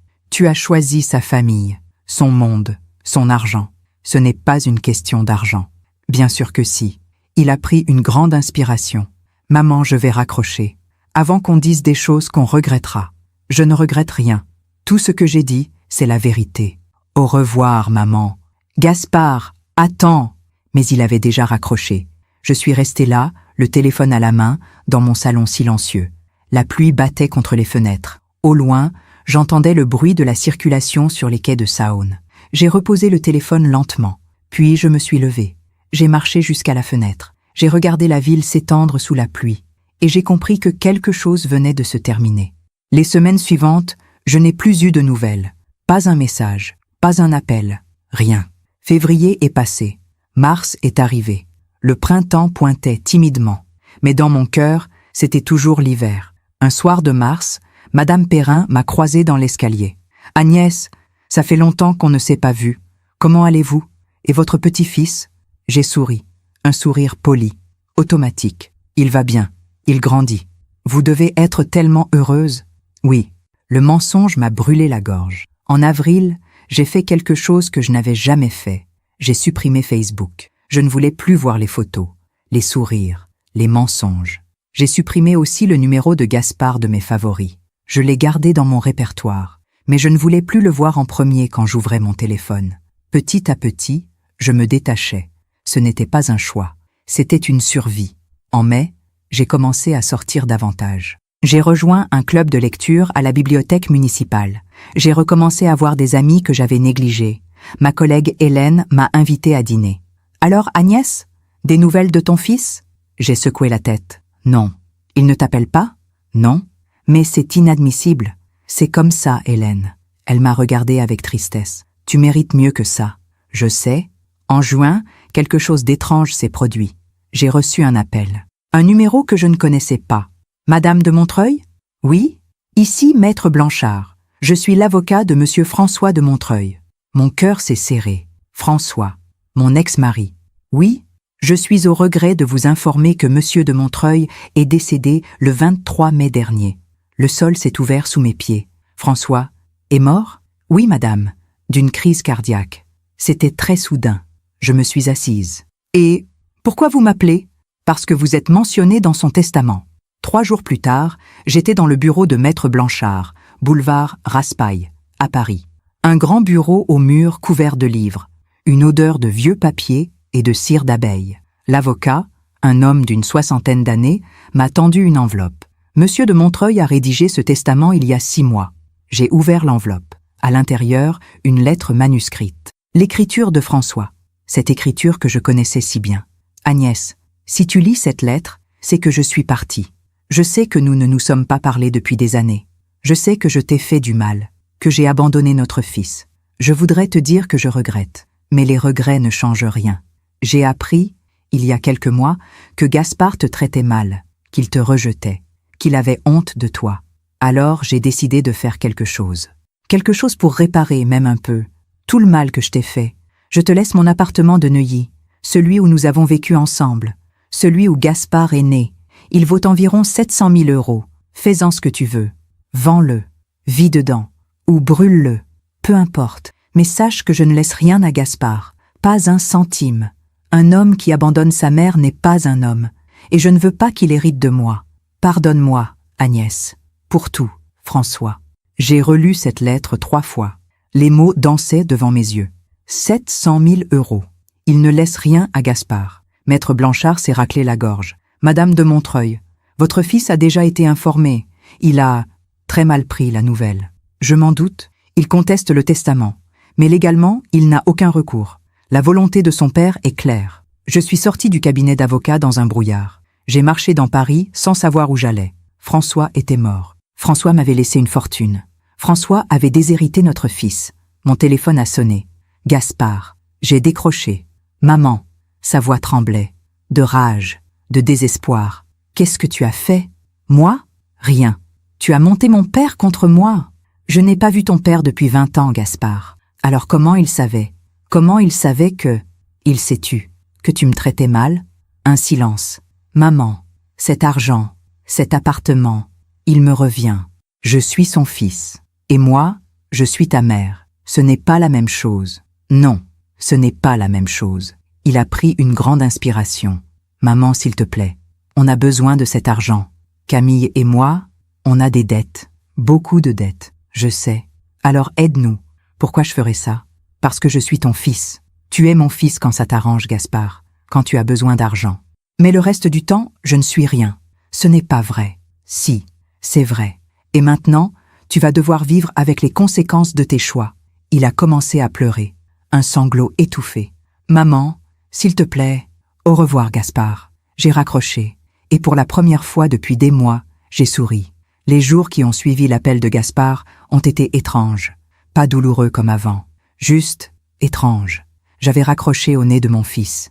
sa famille, son monde, son argent. Ce n'est pas une question d'argent. Bien sûr que si. Il a pris une grande inspiration. Maman, je vais raccrocher. Avant qu'on dise des choses qu'on regrettera. Je ne regrette rien. Tout ce que j'ai dit, c'est la vérité. Au revoir, maman. Gaspard, attends. Mais il avait déjà raccroché. Je suis restée là, le téléphone à la main, dans mon salon silencieux. La pluie battait contre les fenêtres. Au loin, j'entendais le bruit de la circulation sur les quais de Saône. J'ai reposé le téléphone lentement. Puis je me suis levée. J'ai marché jusqu'à la fenêtre. J'ai regardé la ville s'étendre sous la pluie. Et j'ai compris que quelque chose venait de se terminer. Les semaines suivantes, je n'ai plus eu de nouvelles. Pas un message, pas un appel, rien. Février est passé. Mars est arrivé. Le printemps pointait timidement. Mais dans mon cœur, c'était toujours l'hiver. Un soir de mars, Madame Perrin m'a croisé dans l'escalier. « Agnès, ça fait longtemps qu'on ne s'est pas vu. Comment allez-vous? Et votre petit-fils » J'ai souri. Un sourire poli, automatique. Il va bien. Il grandit. Vous devez être tellement heureuse. Oui, le mensonge m'a brûlé la gorge. En avril, j'ai fait quelque chose que je n'avais jamais fait. J'ai supprimé Facebook. Je ne voulais plus voir les photos, les sourires, les mensonges. J'ai supprimé aussi le numéro de Gaspard de mes favoris. Je l'ai gardé dans mon répertoire, mais je ne voulais plus le voir en premier quand j'ouvrais mon téléphone. Petit à petit, je me détachais. Ce n'était pas un choix, c'était une survie. En mai, j'ai commencé à sortir davantage. J'ai rejoint un club de lecture à la bibliothèque municipale. J'ai recommencé à voir des amis que j'avais négligés. Ma collègue Hélène m'a invitée à dîner. « Alors, Agnès, des nouvelles de ton fils ?» J'ai secoué la tête. « Non. Il ne t'appelle pas ?»« Non. Mais c'est inadmissible. C'est comme ça, Hélène. » Elle m'a regardée avec tristesse. « Tu mérites mieux que ça. » Je sais. En juin, quelque chose d'étrange s'est produit. J'ai reçu un appel. Un numéro que je ne connaissais pas. « Madame de Montreuil ?»« Oui. Ici, Maître Blanchard. Je suis l'avocat de Monsieur François de Montreuil. » Mon cœur s'est serré. François, mon ex-mari. « Oui, je suis au regret de vous informer que Monsieur de Montreuil est décédé le 23 mai dernier. Le sol s'est ouvert sous mes pieds. François est mort ? Oui, madame, d'une crise cardiaque. C'était très soudain. Je me suis assise. Et pourquoi vous m'appelez ? Parce que vous êtes mentionné dans son testament. 3 jours plus tard, j'étais dans le bureau de Maître Blanchard, boulevard Raspail, à Paris. Un grand bureau aux murs couverts de livres, une odeur de vieux papier et de cire d'abeille. L'avocat, un homme d'une 60aine d'années, m'a tendu une enveloppe. Monsieur de Montreuil a rédigé ce testament il y a 6 mois. J'ai ouvert l'enveloppe. À l'intérieur, une lettre manuscrite. L'écriture de François. Cette écriture que je connaissais si bien. Agnès, si tu lis cette lettre, c'est que je suis partie. Je sais que nous ne nous sommes pas parlé depuis des années. Je sais que je t'ai fait du mal, que j'ai abandonné notre fils. Je voudrais te dire que je regrette, mais les regrets ne changent rien. J'ai appris, il y a quelques mois, que Gaspard te traitait mal, qu'il te rejetait, qu'il avait honte de toi. Alors j'ai décidé de faire quelque chose. Quelque chose pour réparer, même un peu, tout le mal que je t'ai fait. Je te laisse mon appartement de Neuilly, celui où nous avons vécu ensemble, celui où Gaspard est né. Il vaut environ 700 000 €. Fais-en ce que tu veux. Vends-le, vis dedans, ou brûle-le, peu importe. Mais sache que je ne laisse rien à Gaspard, pas un centime. Un homme qui abandonne sa mère n'est pas un homme, et je ne veux pas qu'il hérite de moi. Pardonne-moi, Agnès, pour tout, François. J'ai relu cette lettre 3 fois. Les mots dansaient devant mes yeux. 700 000 €. Il ne laisse rien à Gaspard. Maître Blanchard s'est raclé la gorge. Madame de Montreuil, votre fils a déjà été informé. Il a très mal pris la nouvelle. Je m'en doute, il conteste le testament. Mais légalement, il n'a aucun recours. La volonté de son père est claire. Je suis sorti du cabinet d'avocat dans un brouillard. J'ai marché dans Paris sans savoir où j'allais. François était mort. François m'avait laissé une fortune. François avait déshérité notre fils. Mon téléphone a sonné. Gaspard. J'ai décroché. Maman. Sa voix tremblait. De rage. De désespoir. Qu'est-ce que tu as fait? Moi? Rien. Tu as monté mon père contre moi. Je n'ai pas vu ton père depuis 20 ans, Gaspard. Alors comment il savait? Comment il savait que... Il s'est tu. Que tu me traitais mal? Un silence. Maman. Cet argent. Cet appartement. Il me revient. Je suis son fils. Et moi, je suis ta mère. Ce n'est pas la même chose. Non, ce n'est pas la même chose. Il a pris une grande inspiration. Maman, s'il te plaît, on a besoin de cet argent. Camille et moi, on a des dettes. Beaucoup de dettes, je sais. Alors aide-nous. Pourquoi je ferais ça? Parce que je suis ton fils. Tu es mon fils quand ça t'arrange, Gaspard, quand tu as besoin d'argent. Mais le reste du temps, je ne suis rien. Ce n'est pas vrai. Si, c'est vrai. Et maintenant, tu vas devoir vivre avec les conséquences de tes choix. Il a commencé à pleurer, un sanglot étouffé. Maman, s'il te plaît, au revoir, Gaspard. J'ai raccroché, et pour la première fois depuis des mois, j'ai souri. Les jours qui ont suivi l'appel de Gaspard ont été étranges. Pas douloureux comme avant, juste étranges. J'avais raccroché au nez de mon fils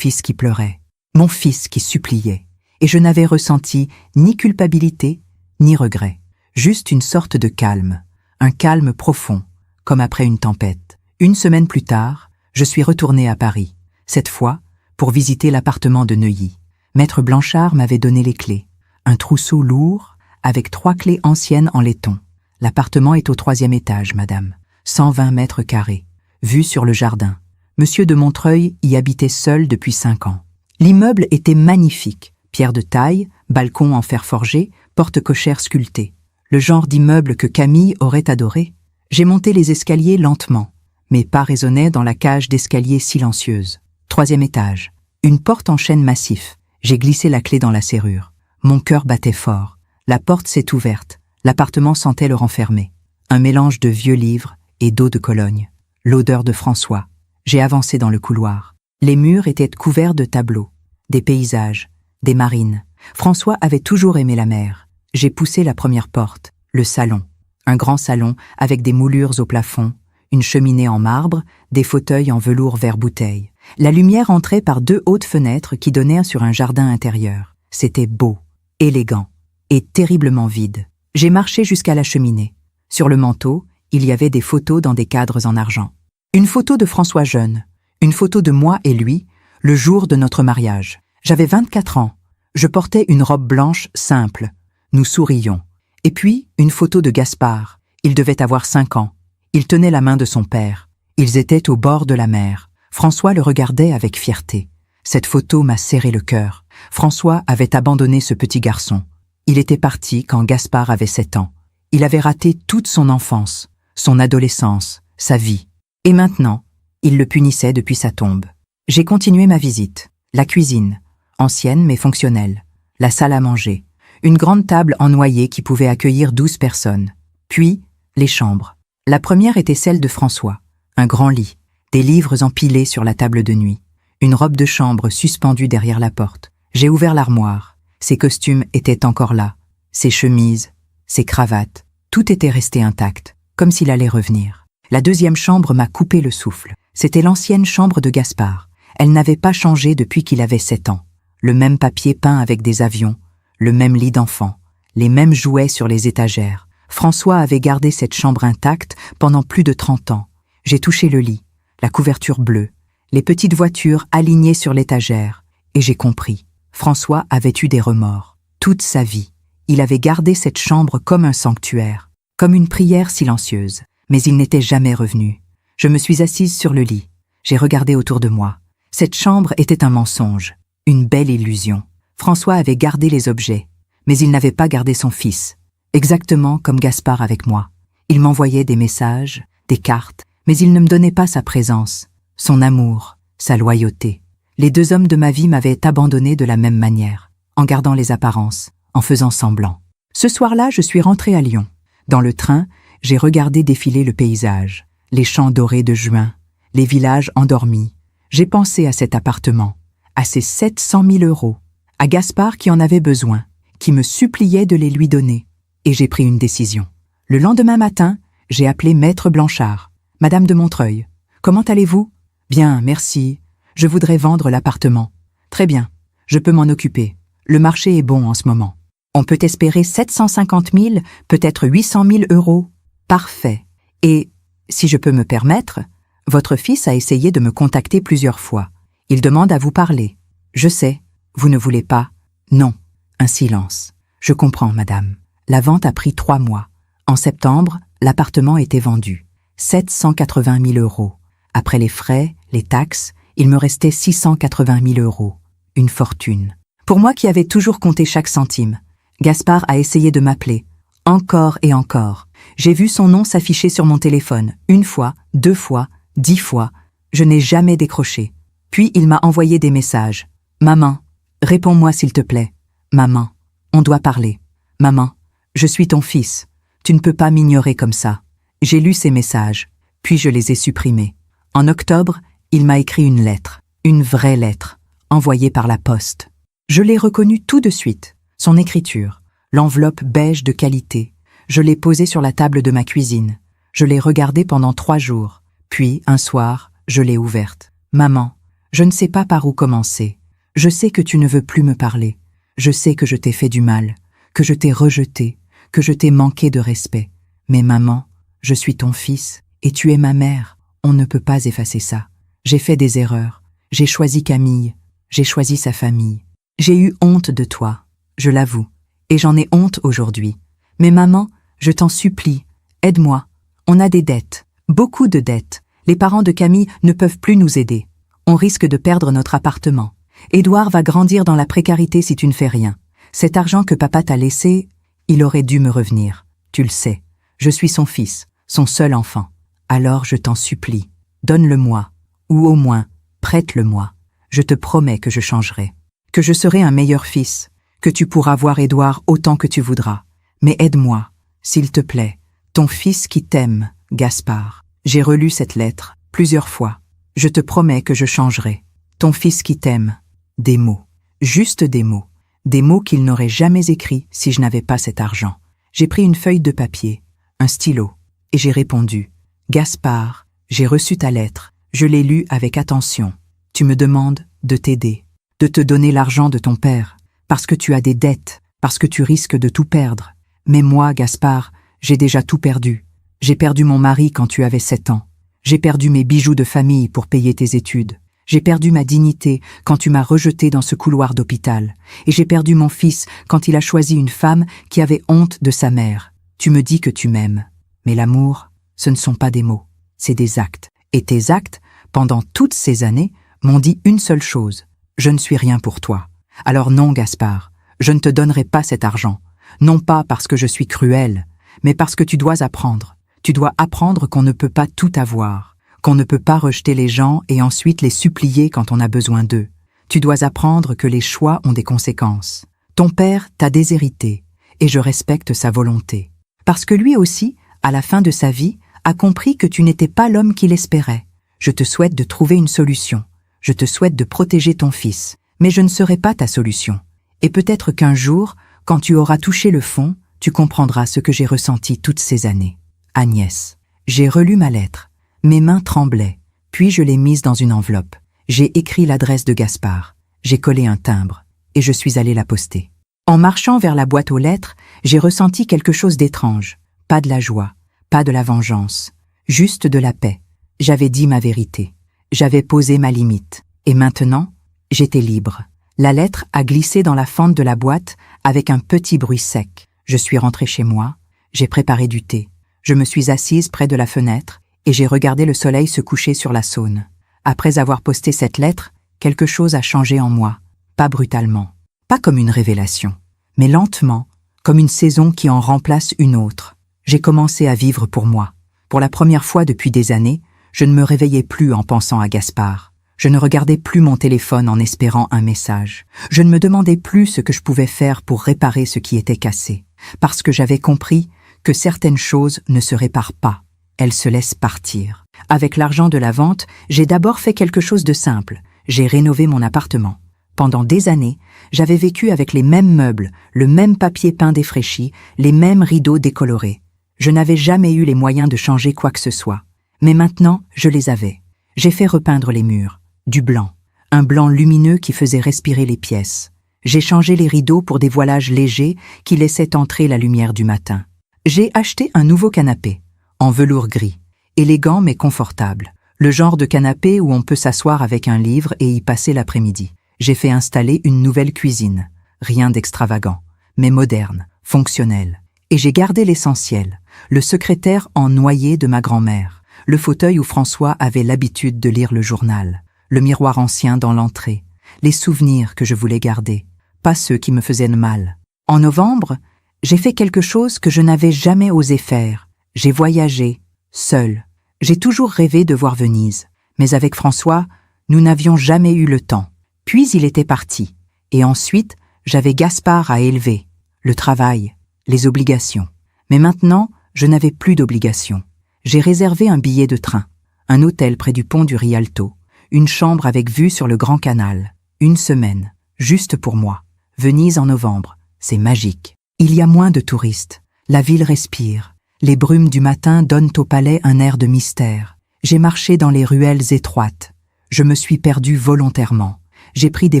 qui pleurait, mon fils qui suppliait, et je n'avais ressenti ni culpabilité, ni regret. Juste une sorte de calme, un calme profond, comme après une tempête. 1 semaine plus tard, je suis retourné à Paris, cette fois pour visiter l'appartement de Neuilly. Maître Blanchard m'avait donné les clés, un trousseau lourd avec 3 clés anciennes en laiton. L'appartement est au 3e étage, madame, 120 mètres carrés, vue sur le jardin. Monsieur de Montreuil y habitait seul depuis 5 ans. L'immeuble était magnifique, pierre de taille, balcon en fer forgé, porte cochère sculptée. Le genre d'immeuble que Camille aurait adoré. J'ai monté les escaliers lentement. Mes pas résonnaient dans la cage d'escalier silencieuse. 3e étage. Une porte en chêne massif. J'ai glissé la clé dans la serrure. Mon cœur battait fort. La porte s'est ouverte. L'appartement sentait le renfermer. Un mélange de vieux livres et d'eau de Cologne. L'odeur de François. J'ai avancé dans le couloir. Les murs étaient couverts de tableaux. Des paysages. Des marines. François avait toujours aimé la mer. J'ai poussé la première porte. Le salon. Un grand salon avec des moulures au plafond. Une cheminée en marbre. Des fauteuils en velours vert bouteille. La lumière entrait par 2 hautes fenêtres qui donnaient sur un jardin intérieur. C'était beau, élégant et terriblement vide. J'ai marché jusqu'à la cheminée. Sur le manteau, il y avait des photos dans des cadres en argent. Une photo de François jeune, une photo de moi et lui, le jour de notre mariage. J'avais 24 ans. Je portais une robe blanche simple. Nous sourions. Et puis, une photo de Gaspard. Il devait avoir 5 ans. Il tenait la main de son père. Ils étaient au bord de la mer. François le regardait avec fierté. Cette photo m'a serré le cœur. François avait abandonné ce petit garçon. Il était parti quand Gaspard avait 7 ans. Il avait raté toute son enfance, son adolescence, sa vie. Et maintenant, il le punissait depuis sa tombe. J'ai continué ma visite. La cuisine, ancienne mais fonctionnelle. La salle à manger. Une grande table en noyer qui pouvait accueillir 12 personnes. Puis, les chambres. La première était celle de François. Un grand lit. Des livres empilés sur la table de nuit. Une robe de chambre suspendue derrière la porte. J'ai ouvert l'armoire. Ses costumes étaient encore là. Ses chemises, ses cravates. Tout était resté intact, comme s'il allait revenir. La deuxième chambre m'a coupé le souffle. C'était l'ancienne chambre de Gaspard. Elle n'avait pas changé depuis qu'il avait 7 ans. Le même papier peint avec des avions, le même lit d'enfant, les mêmes jouets sur les étagères. François avait gardé cette chambre intacte pendant plus de 30 ans. J'ai touché le lit, la couverture bleue, les petites voitures alignées sur l'étagère, et j'ai compris. François avait eu des remords. Toute sa vie, il avait gardé cette chambre comme un sanctuaire, comme une prière silencieuse, mais il n'était jamais revenu. Je me suis assise sur le lit. J'ai regardé autour de moi. Cette chambre était un mensonge, une belle illusion. François avait gardé les objets, mais il n'avait pas gardé son fils, exactement comme Gaspard avec moi. Il m'envoyait des messages, des cartes, mais il ne me donnait pas sa présence, son amour, sa loyauté. Les 2 hommes de ma vie m'avaient abandonné de la même manière, en gardant les apparences, en faisant semblant. Ce soir-là, je suis rentrée à Lyon. Dans le train, j'ai regardé défiler le paysage, les champs dorés de juin, les villages endormis. J'ai pensé à cet appartement, à ces 700 000 €, à Gaspard qui en avait besoin, qui me suppliait de les lui donner. Et j'ai pris une décision. Le lendemain matin, j'ai appelé Maître Blanchard. « Madame de Montreuil, comment allez-vous ?»« Bien, merci. Je voudrais vendre l'appartement. »« Très bien, je peux m'en occuper. Le marché est bon en ce moment. On peut espérer 750 000, peut-être 800 000 €. Parfait. Et, si je peux me permettre, votre fils a essayé de me contacter plusieurs fois. Il demande à vous parler. Je sais, vous ne voulez pas. Non. Un silence. Je comprends, madame. La vente a pris 3 mois. En septembre, l'appartement était vendu. 780 000 €. Après les frais, les taxes, il me restait 680 000 €. Une fortune. Pour moi qui avais toujours compté chaque centime, Gaspard a essayé de m'appeler. Encore et encore. J'ai vu son nom s'afficher sur mon téléphone. 1 fois, 2 fois, 10 fois. Je n'ai jamais décroché. Puis il m'a envoyé des messages. « Maman, réponds-moi s'il te plaît. Maman, on doit parler. Maman, je suis ton fils. Tu ne peux pas m'ignorer comme ça. » J'ai lu ces messages, puis je les ai supprimés. En octobre, il m'a écrit une lettre, une vraie lettre, envoyée par la poste. Je l'ai reconnue tout de suite, son écriture, l'enveloppe beige de qualité. Je l'ai posée sur la table de ma cuisine. Je l'ai regardée pendant 3 jours. Puis, un soir, je l'ai ouverte. « Maman, je ne sais pas par où commencer. Je sais que tu ne veux plus me parler. Je sais que je t'ai fait du mal, que je t'ai rejeté, que je t'ai manqué de respect. Mais maman, je suis ton fils et tu es ma mère. On ne peut pas effacer ça. J'ai fait des erreurs. J'ai choisi Camille. J'ai choisi sa famille. J'ai eu honte de toi, je l'avoue. Et j'en ai honte aujourd'hui. Mais maman, je t'en supplie, aide-moi. On a des dettes, beaucoup de dettes. Les parents de Camille ne peuvent plus nous aider. On risque de perdre notre appartement. Édouard va grandir dans la précarité si tu ne fais rien. Cet argent que papa t'a laissé, il aurait dû me revenir. Tu le sais. Je suis son fils, son seul enfant. Alors je t'en supplie, donne-le-moi, ou au moins, prête-le-moi. Je te promets que je changerai, que je serai un meilleur fils, que tu pourras voir Édouard autant que tu voudras. Mais aide-moi, s'il te plaît, ton fils qui t'aime, Gaspard. J'ai relu cette lettre plusieurs fois. Je te promets que je changerai. Ton fils qui t'aime. Des mots, juste des mots qu'il n'aurait jamais écrits si je n'avais pas cet argent. J'ai pris une feuille de papier, un stylo, et j'ai répondu. Gaspard, j'ai reçu ta lettre, je l'ai lue avec attention. Tu me demandes de t'aider, de te donner l'argent de ton père, parce que tu as des dettes, parce que tu risques de tout perdre. Mais moi, Gaspard, j'ai déjà tout perdu. J'ai perdu mon mari quand tu avais 7 ans. J'ai perdu mes bijoux de famille pour payer tes études. J'ai perdu ma dignité quand tu m'as rejeté dans ce couloir d'hôpital. Et j'ai perdu mon fils quand il a choisi une femme qui avait honte de sa mère. Tu me dis que tu m'aimes. Mais l'amour, ce ne sont pas des mots, c'est des actes. Et tes actes, pendant toutes ces années, m'ont dit une seule chose. Je ne suis rien pour toi. Alors non, Gaspard, je ne te donnerai pas cet argent. Non pas parce que je suis cruelle, mais parce que tu dois apprendre. Tu dois apprendre qu'on ne peut pas tout avoir, qu'on ne peut pas rejeter les gens et ensuite les supplier quand on a besoin d'eux. Tu dois apprendre que les choix ont des conséquences. Ton père t'a déshérité, et je respecte sa volonté. Parce que lui aussi, à la fin de sa vie, a compris que tu n'étais pas l'homme qu'il espérait. Je te souhaite de trouver une solution. Je te souhaite de protéger ton fils. Mais je ne serai pas ta solution. Et peut-être qu'un jour, quand tu auras touché le fond, tu comprendras ce que j'ai ressenti toutes ces années. Agnès. J'ai relu ma lettre. Mes mains tremblaient. Puis je l'ai mise dans une enveloppe. J'ai écrit l'adresse de Gaspard. J'ai collé un timbre. Et je suis allée la poster. En marchant vers la boîte aux lettres, j'ai ressenti quelque chose d'étrange. Pas de la joie, pas de la vengeance, juste de la paix. J'avais dit ma vérité. J'avais posé ma limite. Et maintenant, j'étais libre. La lettre a glissé dans la fente de la boîte avec un petit bruit sec. Je suis rentrée chez moi, j'ai préparé du thé. Je me suis assise près de la fenêtre et j'ai regardé le soleil se coucher sur la Saône. Après avoir posté cette lettre, quelque chose a changé en moi. Pas brutalement, pas comme une révélation, mais lentement, comme une saison qui en remplace une autre. J'ai commencé à vivre pour moi. Pour la première fois depuis des années, je ne me réveillais plus en pensant à Gaspard. Je ne regardais plus mon téléphone en espérant un message. Je ne me demandais plus ce que je pouvais faire pour réparer ce qui était cassé. Parce que j'avais compris que certaines choses ne se réparent pas. Elles se laissent partir. Avec l'argent de la vente, j'ai d'abord fait quelque chose de simple. J'ai rénové mon appartement. Pendant des années, j'avais vécu avec les mêmes meubles, le même papier peint défraîchi, les mêmes rideaux décolorés. Je n'avais jamais eu les moyens de changer quoi que ce soit. Mais maintenant, je les avais. J'ai fait repeindre les murs. Du blanc. Un blanc lumineux qui faisait respirer les pièces. J'ai changé les rideaux pour des voilages légers qui laissaient entrer la lumière du matin. J'ai acheté un nouveau canapé, en velours gris, élégant mais confortable. Le genre de canapé où on peut s'asseoir avec un livre et y passer l'après-midi. J'ai fait installer une nouvelle cuisine. Rien d'extravagant, mais moderne, fonctionnel. Et j'ai gardé l'essentiel, le secrétaire en noyer de ma grand-mère, le fauteuil où François avait l'habitude de lire le journal, le miroir ancien dans l'entrée, les souvenirs que je voulais garder, pas ceux qui me faisaient mal. En novembre, j'ai fait quelque chose que je n'avais jamais osé faire. J'ai voyagé, seule. J'ai toujours rêvé de voir Venise, mais avec François, nous n'avions jamais eu le temps. Puis il était parti, et ensuite, j'avais Gaspard à élever, le travail, les obligations. Mais maintenant, je n'avais plus d'obligations. J'ai réservé un billet de train, un hôtel près du pont du Rialto, une chambre avec vue sur le Grand Canal, une semaine, juste pour moi. Venise en novembre, c'est magique. Il y a moins de touristes, la ville respire, les brumes du matin donnent au palais un air de mystère. J'ai marché dans les ruelles étroites, je me suis perdu volontairement. J'ai pris des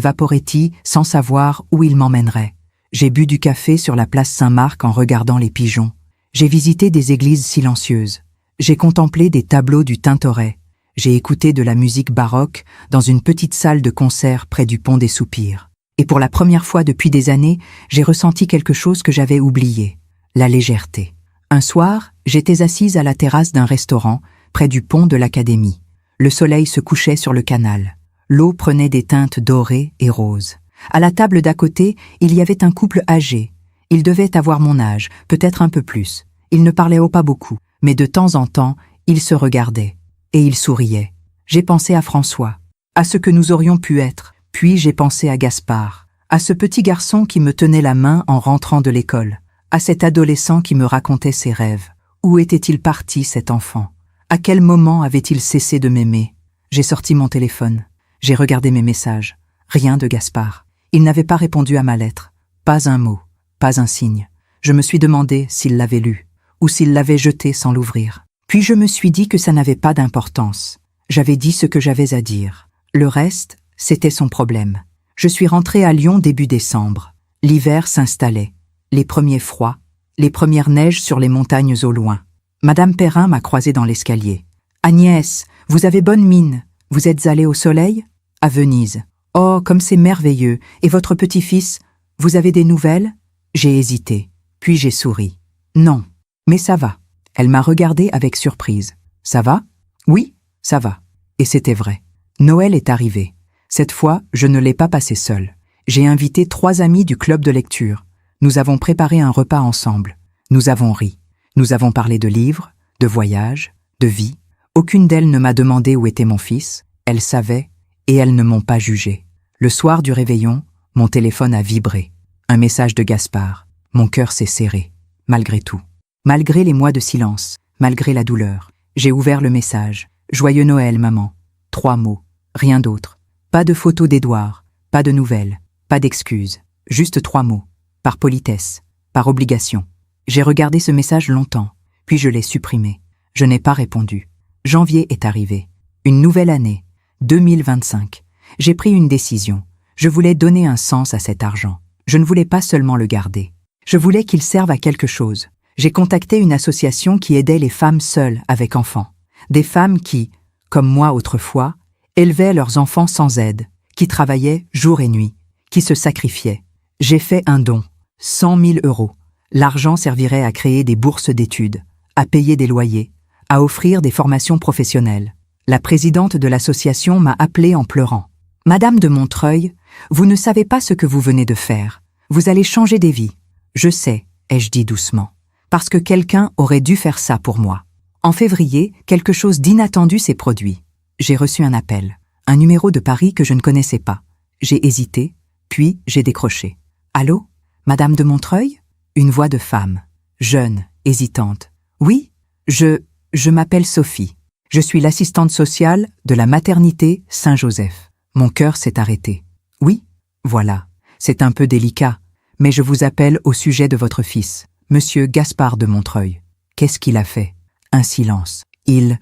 vaporetti sans savoir où ils m'emmèneraient. J'ai bu du café sur la place Saint-Marc en regardant les pigeons. J'ai visité des églises silencieuses. J'ai contemplé des tableaux du Tintoret. J'ai écouté de la musique baroque dans une petite salle de concert près du pont des Soupirs. Et pour la première fois depuis des années, j'ai ressenti quelque chose que j'avais oublié, la légèreté. Un soir, j'étais assise à la terrasse d'un restaurant près du pont de l'Académie. Le soleil se couchait sur le canal. L'eau prenait des teintes dorées et roses. À la table d'à côté, il y avait un couple âgé. Ils devaient avoir mon âge, peut-être un peu plus. Ils ne parlaient pas beaucoup, mais de temps en temps, ils se regardaient. Et ils souriaient. J'ai pensé à François, à ce que nous aurions pu être. Puis j'ai pensé à Gaspard, à ce petit garçon qui me tenait la main en rentrant de l'école, à cet adolescent qui me racontait ses rêves. Où était-il parti, cet enfant? À quel moment avait-il cessé de m'aimer? J'ai sorti mon téléphone. J'ai regardé mes messages. Rien de Gaspard. Il n'avait pas répondu à ma lettre. Pas un mot, pas un signe. Je me suis demandé s'il l'avait lu, ou s'il l'avait jeté sans l'ouvrir. Puis je me suis dit que ça n'avait pas d'importance. J'avais dit ce que j'avais à dire. Le reste, c'était son problème. Je suis rentrée à Lyon début décembre. L'hiver s'installait. Les premiers froids, les premières neiges sur les montagnes au loin. Madame Perrin m'a croisée dans l'escalier. « Agnès, vous avez bonne mine. Vous êtes allée au soleil ? À Venise. Oh, comme c'est merveilleux. Et votre petit-fils, vous avez des nouvelles ? » J'ai hésité. Puis j'ai souri. « Non, mais ça va. » Elle m'a regardée avec surprise. « Ça va ? » ?»« Oui, ça va. » Et c'était vrai. Noël est arrivé. Cette fois, je ne l'ai pas passé seule. J'ai invité 3 amis du club de lecture. Nous avons préparé un repas ensemble. Nous avons ri. Nous avons parlé de livres, de voyages, de vie. Aucune d'elles ne m'a demandé où était mon fils. Elles savaient, et elles ne m'ont pas jugé. Le soir du réveillon, mon téléphone a vibré. Un message de Gaspard. Mon cœur s'est serré. Malgré tout. Malgré les mois de silence. Malgré la douleur. J'ai ouvert le message. Joyeux Noël, maman. 3 mots. Rien d'autre. Pas de photo d'Édouard. Pas de nouvelles. Pas d'excuses. Juste 3 mots. Par politesse. Par obligation. J'ai regardé ce message longtemps. Puis je l'ai supprimé. Je n'ai pas répondu. Janvier est arrivé. Une nouvelle année. 2025. J'ai pris une décision. Je voulais donner un sens à cet argent. Je ne voulais pas seulement le garder. Je voulais qu'il serve à quelque chose. J'ai contacté une association qui aidait les femmes seules avec enfants. Des femmes qui, comme moi autrefois, élevaient leurs enfants sans aide, qui travaillaient jour et nuit, qui se sacrifiaient. J'ai fait un don. 100 000 €. L'argent servirait à créer des bourses d'études, à payer des loyers, à offrir des formations professionnelles. La présidente de l'association m'a appelée en pleurant. « Madame de Montreuil, vous ne savez pas ce que vous venez de faire. Vous allez changer des vies. »« Je sais, » ai-je dit doucement, « parce que quelqu'un aurait dû faire ça pour moi. » En février, quelque chose d'inattendu s'est produit. J'ai reçu un appel, un numéro de Paris que je ne connaissais pas. J'ai hésité, puis j'ai décroché. « Allô, Madame de Montreuil ?» Une voix de femme, jeune, hésitante. « Oui, je m'appelle Sophie. Je suis l'assistante sociale de la maternité Saint-Joseph. » Mon cœur s'est arrêté. « Oui, voilà, c'est un peu délicat, mais je vous appelle au sujet de votre fils, Monsieur Gaspard de Montreuil. Qu'est-ce qu'il a fait ? » Un silence. Il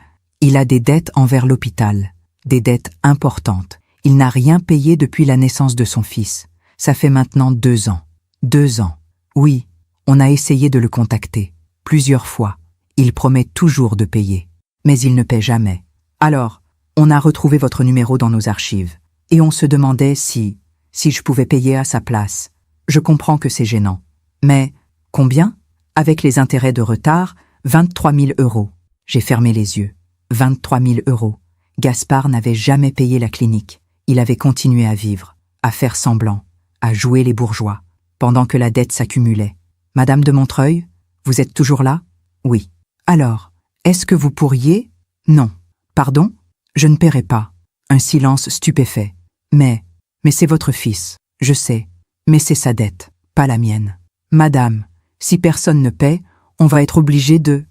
a des dettes envers l'hôpital, des dettes importantes. Il n'a rien payé depuis la naissance de son fils. Ça fait maintenant 2 ans. 2 ans. Oui, on a essayé de le contacter. Plusieurs fois. Il promet toujours de payer. Mais il ne paie jamais. Alors, on a retrouvé votre numéro dans nos archives. Et on se demandait si je pouvais payer à sa place. Je comprends que c'est gênant. Mais, combien ? Avec les intérêts de retard, 23 000 €. J'ai fermé les yeux. 23 000 €. Gaspard n'avait jamais payé la clinique. Il avait continué à vivre, à faire semblant, à jouer les bourgeois, pendant que la dette s'accumulait. « Madame de Montreuil, vous êtes toujours là ? » ?»« Oui. »« Alors, est-ce que vous pourriez… » ?»« Non. »« Pardon ? Je ne paierai pas. » Un silence stupéfait. « Mais c'est votre fils, je sais. Mais c'est sa dette, pas la mienne. »« Madame, si personne ne paie, on va être obligé de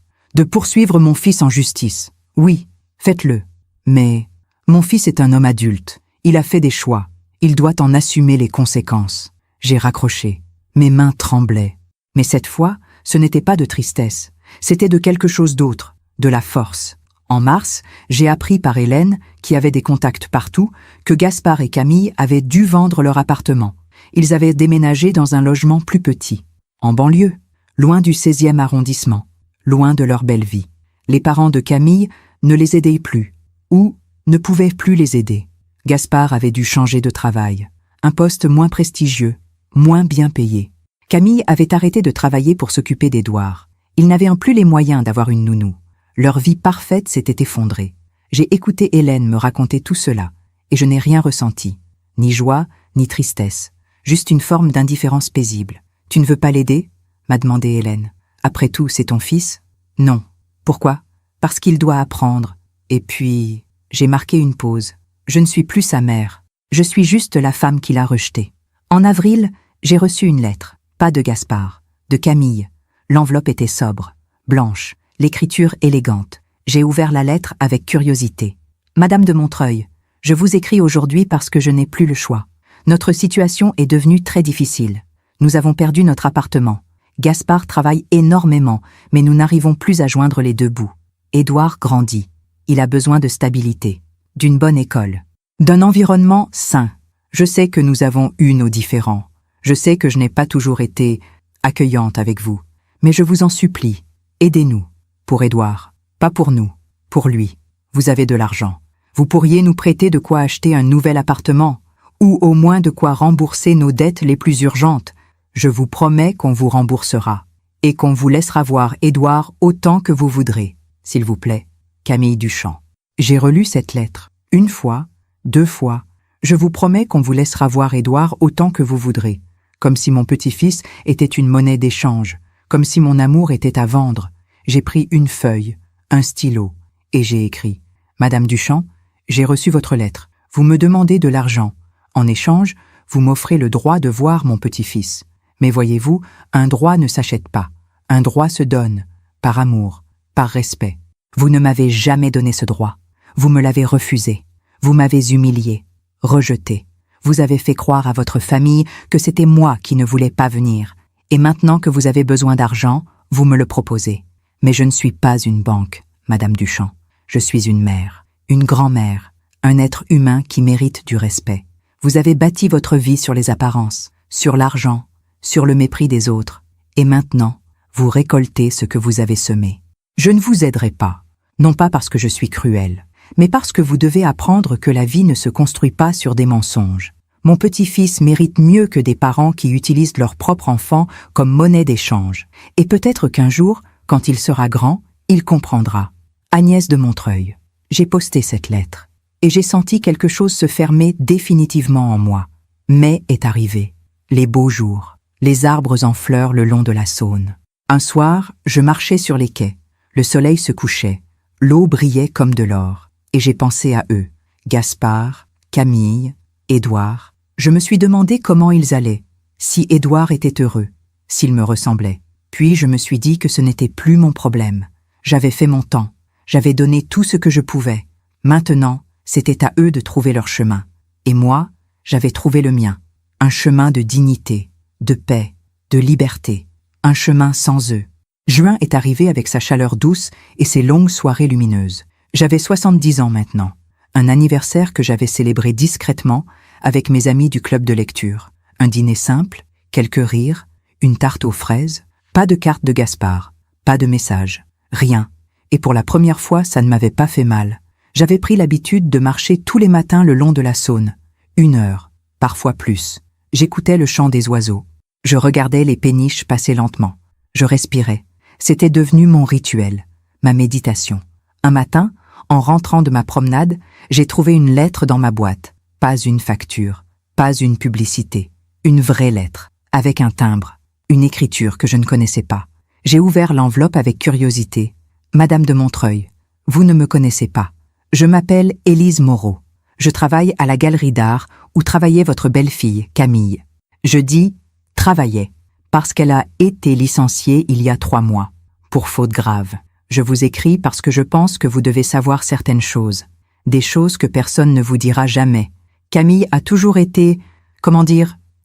poursuivre mon fils en justice. Oui, faites-le. Mais mon fils est un homme adulte. Il a fait des choix. Il doit en assumer les conséquences. » J'ai raccroché. Mes mains tremblaient. Mais cette fois, ce n'était pas de tristesse. C'était de quelque chose d'autre, de la force. En mars, j'ai appris par Hélène, qui avait des contacts partout, que Gaspard et Camille avaient dû vendre leur appartement. Ils avaient déménagé dans un logement plus petit, en banlieue, loin du 16e arrondissement, loin de leur belle vie. Les parents de Camille ne les aidaient plus, ou ne pouvaient plus les aider. Gaspard avait dû changer de travail, un poste moins prestigieux, moins bien payé. Camille avait arrêté de travailler pour s'occuper d'Édouard. Ils n'avaient plus les moyens d'avoir une nounou. Leur vie parfaite s'était effondrée. J'ai écouté Hélène me raconter tout cela, et je n'ai rien ressenti. Ni joie, ni tristesse. Juste une forme d'indifférence paisible. « Tu ne veux pas l'aider ?» m'a demandé Hélène. « Après tout, c'est ton fils ?»« Non. » « Pourquoi ? » ?»« Parce qu'il doit apprendre. Et puis, j'ai marqué une pause. Je ne suis plus sa mère. Je suis juste la femme qui l'a rejetée. En avril, j'ai reçu une lettre. Pas de Gaspard, de Camille. L'enveloppe était sobre, blanche, l'écriture élégante. J'ai ouvert la lettre avec curiosité. « Madame de Montreuil, je vous écris aujourd'hui parce que je n'ai plus le choix. Notre situation est devenue très difficile. Nous avons perdu notre appartement. Gaspard travaille énormément, mais nous n'arrivons plus à joindre les 2 bouts. Édouard grandit. Il a besoin de stabilité, d'une bonne école, d'un environnement sain. Je sais que nous avons eu nos différends. Je sais que je n'ai pas toujours été accueillante avec vous. Mais je vous en supplie, aidez-nous. Pour Édouard, pas pour nous, pour lui. Vous avez de l'argent. Vous pourriez nous prêter de quoi acheter un nouvel appartement, ou au moins de quoi rembourser nos dettes les plus urgentes. Je vous promets qu'on vous remboursera, et qu'on vous laissera voir Édouard autant que vous voudrez. S'il vous plaît, Camille Duchamp. J'ai relu cette lettre, 1 fois, 2 fois. Je vous promets qu'on vous laissera voir Édouard autant que vous voudrez. comme si mon petit-fils était une monnaie d'échange, comme si mon amour était à vendre. J'ai pris une feuille, un stylo, et j'ai écrit « Madame Duchamp, j'ai reçu votre lettre. Vous me demandez de l'argent. En échange, vous m'offrez le droit de voir mon petit-fils. Mais voyez-vous, un droit ne s'achète pas. Un droit se donne, par amour, par respect. Vous ne m'avez jamais donné ce droit. Vous me l'avez refusé. Vous m'avez humilié, rejeté. Vous avez fait croire à votre famille que c'était moi qui ne voulais pas venir. Et maintenant que vous avez besoin d'argent, vous me le proposez. Mais je ne suis pas une banque, Madame Duchamp. Je suis une mère, une grand-mère, un être humain qui mérite du respect. Vous avez bâti votre vie sur les apparences, sur l'argent, sur le mépris des autres. Et maintenant, vous récoltez ce que vous avez semé. Je ne vous aiderai pas, non pas parce que je suis cruelle, mais parce que vous devez apprendre que la vie ne se construit pas sur des mensonges. Mon petit-fils mérite mieux que des parents qui utilisent leur propre enfant comme monnaie d'échange. Et peut-être qu'un jour, quand il sera grand, il comprendra. Agnès de Montreuil. J'ai posté cette lettre. Et j'ai senti quelque chose se fermer définitivement en moi. Mai est arrivé. Les beaux jours. Les arbres en fleurs le long de la Saône. Un soir, je marchais sur les quais. Le soleil se couchait. L'eau brillait comme de l'or. Et j'ai pensé à eux. Gaspard, Camille, Édouard. Je me suis demandé comment ils allaient, si Édouard était heureux, s'il me ressemblait. Puis je me suis dit que ce n'était plus mon problème. J'avais fait mon temps, j'avais donné tout ce que je pouvais. Maintenant, c'était à eux de trouver leur chemin. Et moi, j'avais trouvé le mien. Un chemin de dignité, de paix, de liberté. Un chemin sans eux. Juin est arrivé avec sa chaleur douce et ses longues soirées lumineuses. J'avais 70 ans maintenant. Un anniversaire que j'avais célébré discrètement avec mes amis du club de lecture. Un dîner simple, quelques rires, une tarte aux fraises, pas de carte de Gaspard, pas de message, rien. Et pour la première fois, ça ne m'avait pas fait mal. J'avais pris l'habitude de marcher tous les matins le long de la Saône. 1 heure, parfois plus. J'écoutais le chant des oiseaux. Je regardais les péniches passer lentement. Je respirais. C'était devenu mon rituel, ma méditation. Un matin, en rentrant de ma promenade, j'ai trouvé une lettre dans ma boîte. Pas une facture, pas une publicité, une vraie lettre, avec un timbre, une écriture que je ne connaissais pas. J'ai ouvert l'enveloppe avec curiosité. Madame de Montreuil, vous ne me connaissez pas. Je m'appelle Élise Moreau. Je travaille à la galerie d'art où travaillait votre belle-fille, Camille. Je dis « travaillait » parce qu'elle a été licenciée il y a 3 mois, pour faute grave. Je vous écris parce que je pense que vous devez savoir certaines choses, des choses que personne ne vous dira jamais. Camille a toujours été,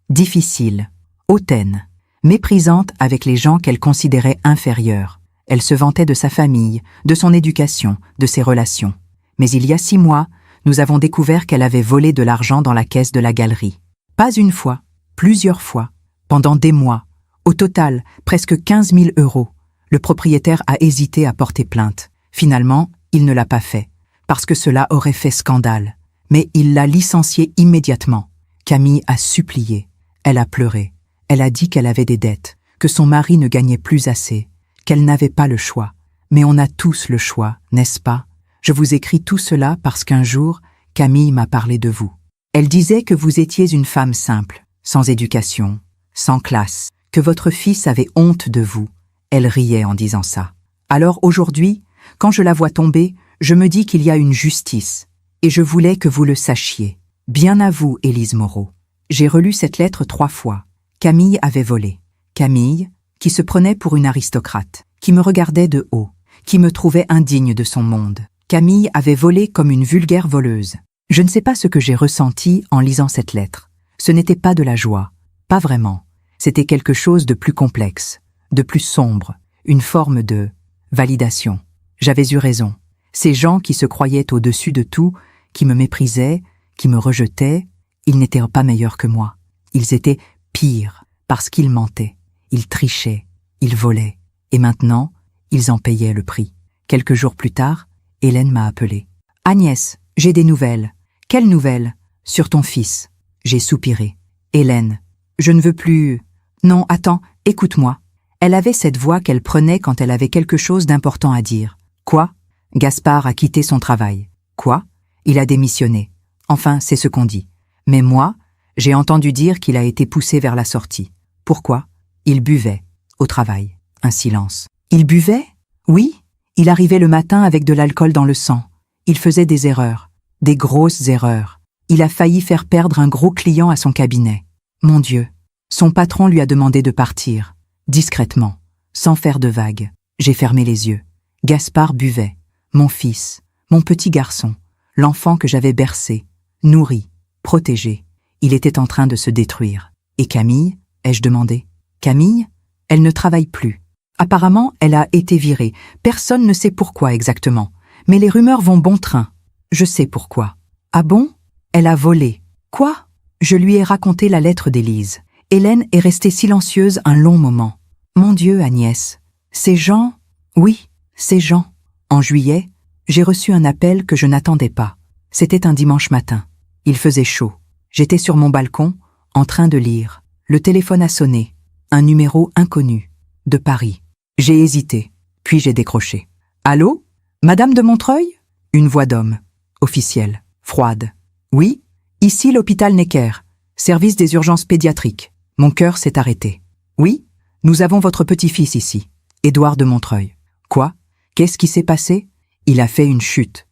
difficile, hautaine, méprisante avec les gens qu'elle considérait inférieurs. Elle se vantait de sa famille, de son éducation, de ses relations. Mais il y a 6 mois, nous avons découvert qu'elle avait volé de l'argent dans la caisse de la galerie. Pas une fois, plusieurs fois, pendant des mois. Au total, presque 15 000 €. Le propriétaire a hésité à porter plainte. Finalement, il ne l'a pas fait, parce que cela aurait fait scandale. Mais il l'a licenciée immédiatement. Camille a supplié. Elle a pleuré. Elle a dit qu'elle avait des dettes, que son mari ne gagnait plus assez, qu'elle n'avait pas le choix. Mais on a tous le choix, n'est-ce pas? Je vous écris tout cela parce qu'un jour, Camille m'a parlé de vous. Elle disait que vous étiez une femme simple, sans éducation, sans classe, que votre fils avait honte de vous. Elle riait en disant ça. Alors aujourd'hui, quand je la vois tomber, je me dis qu'il y a une justice. Et je voulais que vous le sachiez. Bien à vous, Élise Moreau. J'ai relu cette lettre 3 fois. Camille avait volé. Camille, qui se prenait pour une aristocrate, qui me regardait de haut, qui me trouvait indigne de son monde. Camille avait volé comme une vulgaire voleuse. Je ne sais pas ce que j'ai ressenti en lisant cette lettre. Ce n'était pas de la joie. Pas vraiment. C'était quelque chose de plus complexe, de plus sombre, une forme de validation. J'avais eu raison. Ces gens qui se croyaient au-dessus de tout, qui me méprisaient, qui me rejetaient, ils n'étaient pas meilleurs que moi. Ils étaient pires, parce qu'ils mentaient, ils trichaient, ils volaient. Et maintenant, ils en payaient le prix. Quelques jours plus tard, Hélène m'a appelé. « Agnès, j'ai des nouvelles. »« Quelles nouvelles ? » ?»« Sur ton fils. » J'ai soupiré. « Hélène, je ne veux plus... » »« Non, attends, écoute-moi. » Elle avait cette voix qu'elle prenait quand elle avait quelque chose d'important à dire. « Quoi ? » Gaspard a quitté son travail. « Quoi ? » Il a démissionné. Enfin, c'est ce qu'on dit. Mais moi, J'ai entendu dire qu'il a été poussé vers la sortie. Pourquoi? Il buvait. Au travail. Un silence. Il buvait? Oui. Il arrivait le matin avec de l'alcool dans le sang. Il faisait des erreurs. Des grosses erreurs. Il a failli faire perdre un gros client à son cabinet. Mon Dieu. Son patron lui a demandé de partir. Discrètement. Sans faire de vagues. J'ai fermé les yeux. Gaspard buvait. Mon fils. Mon petit garçon. L'enfant que j'avais bercé. Nourri. Protégé. Il était en train de se détruire. Et Camille? Ai-je demandé. Camille? Elle ne travaille plus. Apparemment, elle a été virée. Personne ne sait pourquoi exactement. Mais les rumeurs vont bon train. Je sais pourquoi. Ah bon? Elle a volé. Quoi? Je lui ai raconté la lettre d'Élise. Hélène est restée silencieuse un long moment. Mon Dieu, Agnès. Ces gens? Oui, ces gens. En juillet, j'ai reçu un appel que je n'attendais pas. C'était un dimanche matin. Il faisait chaud. J'étais sur mon balcon, en train de lire. Le téléphone a sonné. Un numéro inconnu. De Paris. J'ai hésité, puis j'ai décroché. Allô? Madame de Montreuil? Une voix d'homme. Officielle. Froide. Oui? Ici l'hôpital Necker. Service des urgences pédiatriques. Mon cœur s'est arrêté. Oui? Nous avons votre petit-fils ici. Édouard de Montreuil. Quoi? Qu'est-ce qui s'est passé? Il a fait une chute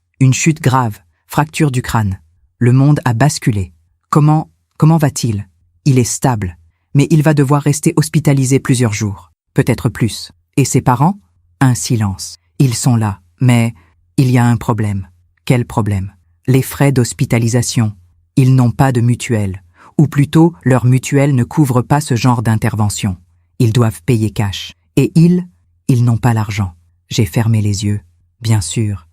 grave, fracture du crâne. Le monde a basculé. Comment va-t-il? Il est stable, mais il va devoir rester hospitalisé plusieurs jours, peut-être plus. Et ses parents? Un silence. Ils sont là, mais il y a un problème. Quel problème? Les frais d'hospitalisation. Ils n'ont pas de mutuelle, ou plutôt leur mutuelle ne couvre pas ce genre d'intervention. Ils doivent payer cash. Et ils n'ont pas l'argent. J'ai fermé les yeux. Bien sûr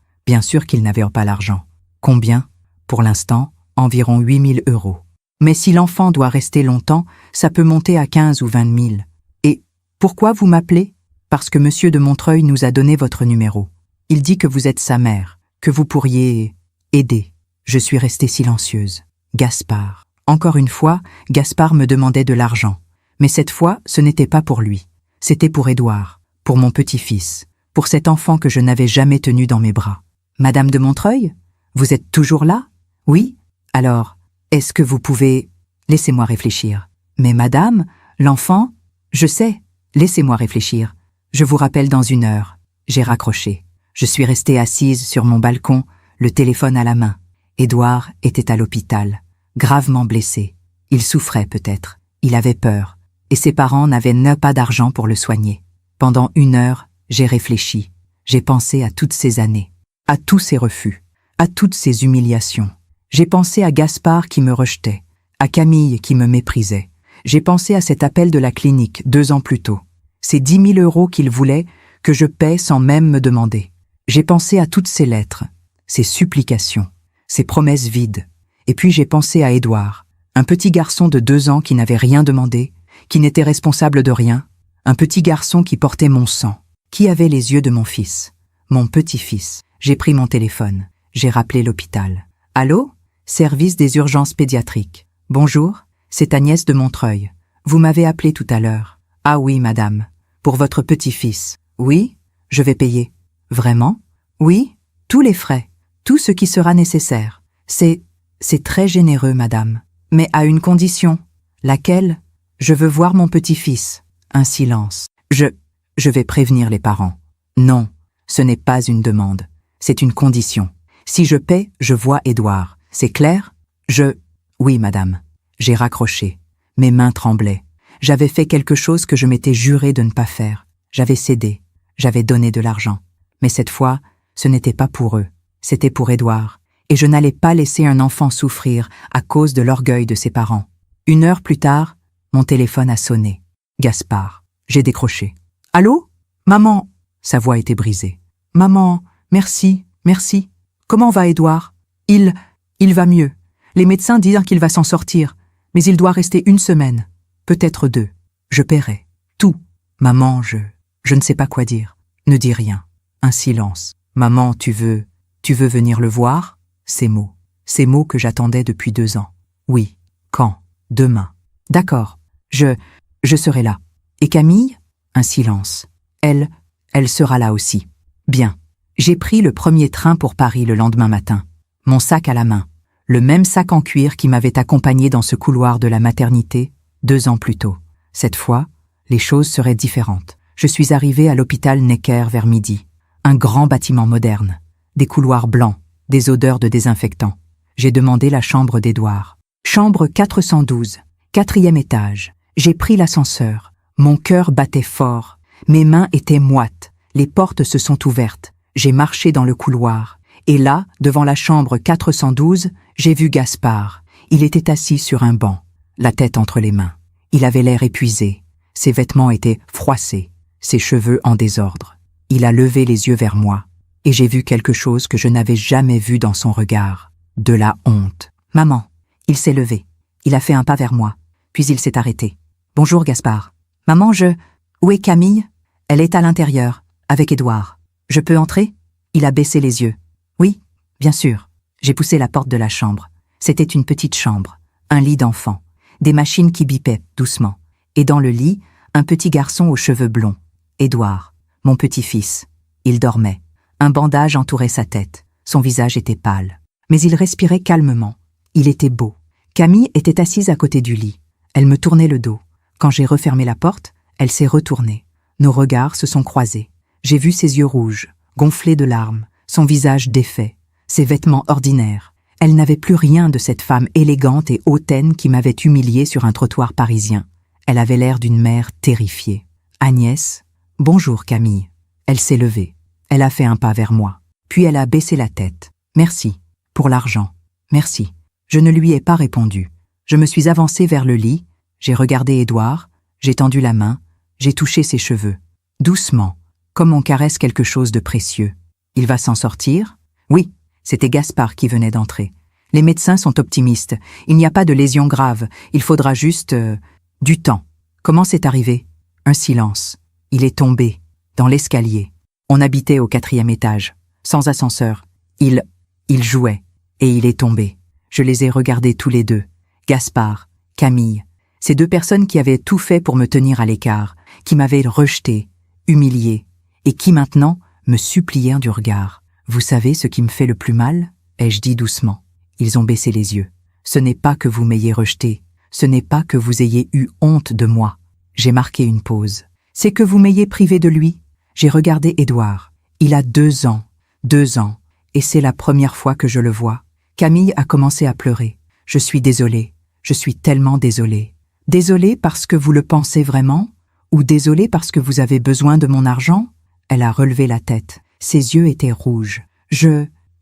qu'ils n'avaient pas l'argent. Combien? Pour l'instant, environ 8 000 €. Mais si l'enfant doit rester longtemps, ça peut monter à 15 ou 20 000. Et pourquoi vous m'appelez? Parce que monsieur de Montreuil nous a donné votre numéro. Il dit que vous êtes sa mère, que vous pourriez aider. Je suis restée silencieuse. Gaspard. Encore une fois, Gaspard me demandait de l'argent. Mais cette fois, ce n'était pas pour lui. C'était pour Édouard, pour mon petit-fils, pour cet enfant que je n'avais jamais tenu dans mes bras. Madame de Montreuil? Vous êtes toujours là? Oui? Alors, est-ce que vous pouvez... Laissez-moi réfléchir. Mais madame, l'enfant? Je sais. Laissez-moi réfléchir. Je vous rappelle dans 1 heure. J'ai raccroché. Je suis restée assise sur mon balcon, le téléphone à la main. Édouard était à l'hôpital, gravement blessé. Il souffrait peut-être. Il avait peur. Et ses parents n'avaient pas d'argent pour le soigner. Pendant 1 heure, j'ai réfléchi. J'ai pensé à toutes ces années, à tous ces refus, à toutes ces humiliations. J'ai pensé à Gaspard qui me rejetait, à Camille qui me méprisait. J'ai pensé à cet appel de la clinique 2 ans plus tôt. Ces 10 000 € qu'il voulait que je paie sans même me demander. J'ai pensé à toutes ces lettres, ces supplications, ces promesses vides. Et puis j'ai pensé à Édouard, un petit garçon de 2 ans qui n'avait rien demandé, qui n'était responsable de rien, un petit garçon qui portait mon sang, qui avait les yeux de mon fils, mon petit-fils. J'ai pris mon téléphone, j'ai rappelé l'hôpital. Allô? Service des urgences pédiatriques. Bonjour, c'est Agnès de Montreuil. Vous m'avez appelé tout à l'heure. Ah oui, madame. Pour votre petit-fils. Oui? Je vais payer. Vraiment? Oui? Tous les frais. Tout ce qui sera nécessaire. C'est très généreux, madame. Mais à une condition. Laquelle? Je veux voir mon petit-fils. Un silence. Je vais prévenir les parents. Non, ce n'est pas une demande. C'est une condition. Si je paie, je vois Édouard. C'est clair? Oui, madame. J'ai raccroché. Mes mains tremblaient. J'avais fait quelque chose que je m'étais juré de ne pas faire. J'avais cédé. J'avais donné de l'argent. Mais cette fois, ce n'était pas pour eux. C'était pour Édouard. Et je n'allais pas laisser un enfant souffrir à cause de l'orgueil de ses parents. 1 heure plus tard, mon téléphone a sonné. Gaspard. J'ai décroché. Allô? Maman. Sa voix était brisée. Maman, merci. Comment va Édouard? Il va mieux. Les médecins disent qu'il va s'en sortir, mais il doit rester 1 semaine, peut-être 2. Je paierai. Tout. Maman, je ne sais pas quoi dire. Ne dis rien. Un silence. Maman, tu veux venir le voir? Ces mots que j'attendais depuis 2 ans. Oui. Quand? Demain. D'accord. Je serai là. Et Camille? Un silence. Elle sera là aussi. Bien. J'ai pris le premier train pour Paris le lendemain matin. Mon sac à la main. Le même sac en cuir qui m'avait accompagné dans ce couloir de la maternité 2 ans plus tôt. Cette fois, les choses seraient différentes. Je suis arrivée à l'hôpital Necker vers midi. Un grand bâtiment moderne. Des couloirs blancs, des odeurs de désinfectant. J'ai demandé la chambre d'Édouard. Chambre 412, 4e étage. J'ai pris l'ascenseur. Mon cœur battait fort. Mes mains étaient moites. Les portes se sont ouvertes. J'ai marché dans le couloir. Et là, devant la chambre 412, j'ai vu Gaspard. Il était assis sur un banc, la tête entre les mains. Il avait l'air épuisé. Ses vêtements étaient froissés, ses cheveux en désordre. Il a levé les yeux vers moi, et j'ai vu quelque chose que je n'avais jamais vu dans son regard. De la honte. « Maman !» Il s'est levé. Il a fait un pas vers moi, puis il s'est arrêté. « Bonjour, Gaspard. »« Maman, Où est Camille ?»« Elle est à l'intérieur, avec Édouard. Je peux entrer ?» Il a baissé les yeux. « Oui, bien sûr. » J'ai poussé la porte de la chambre. C'était une petite chambre, un lit d'enfant, des machines qui bipaient doucement. Et dans le lit, un petit garçon aux cheveux blonds. Édouard, mon petit-fils. Il dormait. Un bandage entourait sa tête. Son visage était pâle. Mais il respirait calmement. Il était beau. Camille était assise à côté du lit. Elle me tournait le dos. Quand j'ai refermé la porte, elle s'est retournée. Nos regards se sont croisés. J'ai vu ses yeux rouges, gonflés de larmes, son visage défait, ses vêtements ordinaires. Elle n'avait plus rien de cette femme élégante et hautaine qui m'avait humiliée sur un trottoir parisien. Elle avait l'air d'une mère terrifiée. « Agnès, bonjour Camille. » Elle s'est levée. Elle a fait un pas vers moi. Puis elle a baissé la tête. « Merci. Pour l'argent. Merci. » Je ne lui ai pas répondu. Je me suis avancée vers le lit. J'ai regardé Édouard. J'ai tendu la main. J'ai touché ses cheveux. Doucement, comme on caresse quelque chose de précieux. « Il va s'en sortir ?» Oui, c'était Gaspard qui venait d'entrer. « Les médecins sont optimistes. Il n'y a pas de lésion grave. Il faudra juste... du temps. » Comment c'est arrivé ? Un silence. Il est tombé, dans l'escalier. On habitait au 4e étage, sans ascenseur. Il jouait, et il est tombé. Je les ai regardés tous les deux. Gaspard, Camille, ces 2 personnes qui avaient tout fait pour me tenir à l'écart, qui m'avaient rejeté, humilié, et qui maintenant me suppliaient du regard. « Vous savez ce qui me fait le plus mal ?» ai-je dit doucement. Ils ont baissé les yeux. « Ce n'est pas que vous m'ayez rejeté. Ce n'est pas que vous ayez eu honte de moi. » J'ai marqué une pause. « C'est que vous m'ayez privé de lui. » J'ai regardé Édouard. Il a 2 ans. 2 ans. Et c'est la première fois que je le vois. Camille a commencé à pleurer. « Je suis désolée. Je suis tellement désolée. » Désolée parce que vous le pensez vraiment ? Ou désolée parce que vous avez besoin de mon argent ? Elle a relevé la tête. Ses yeux étaient rouges.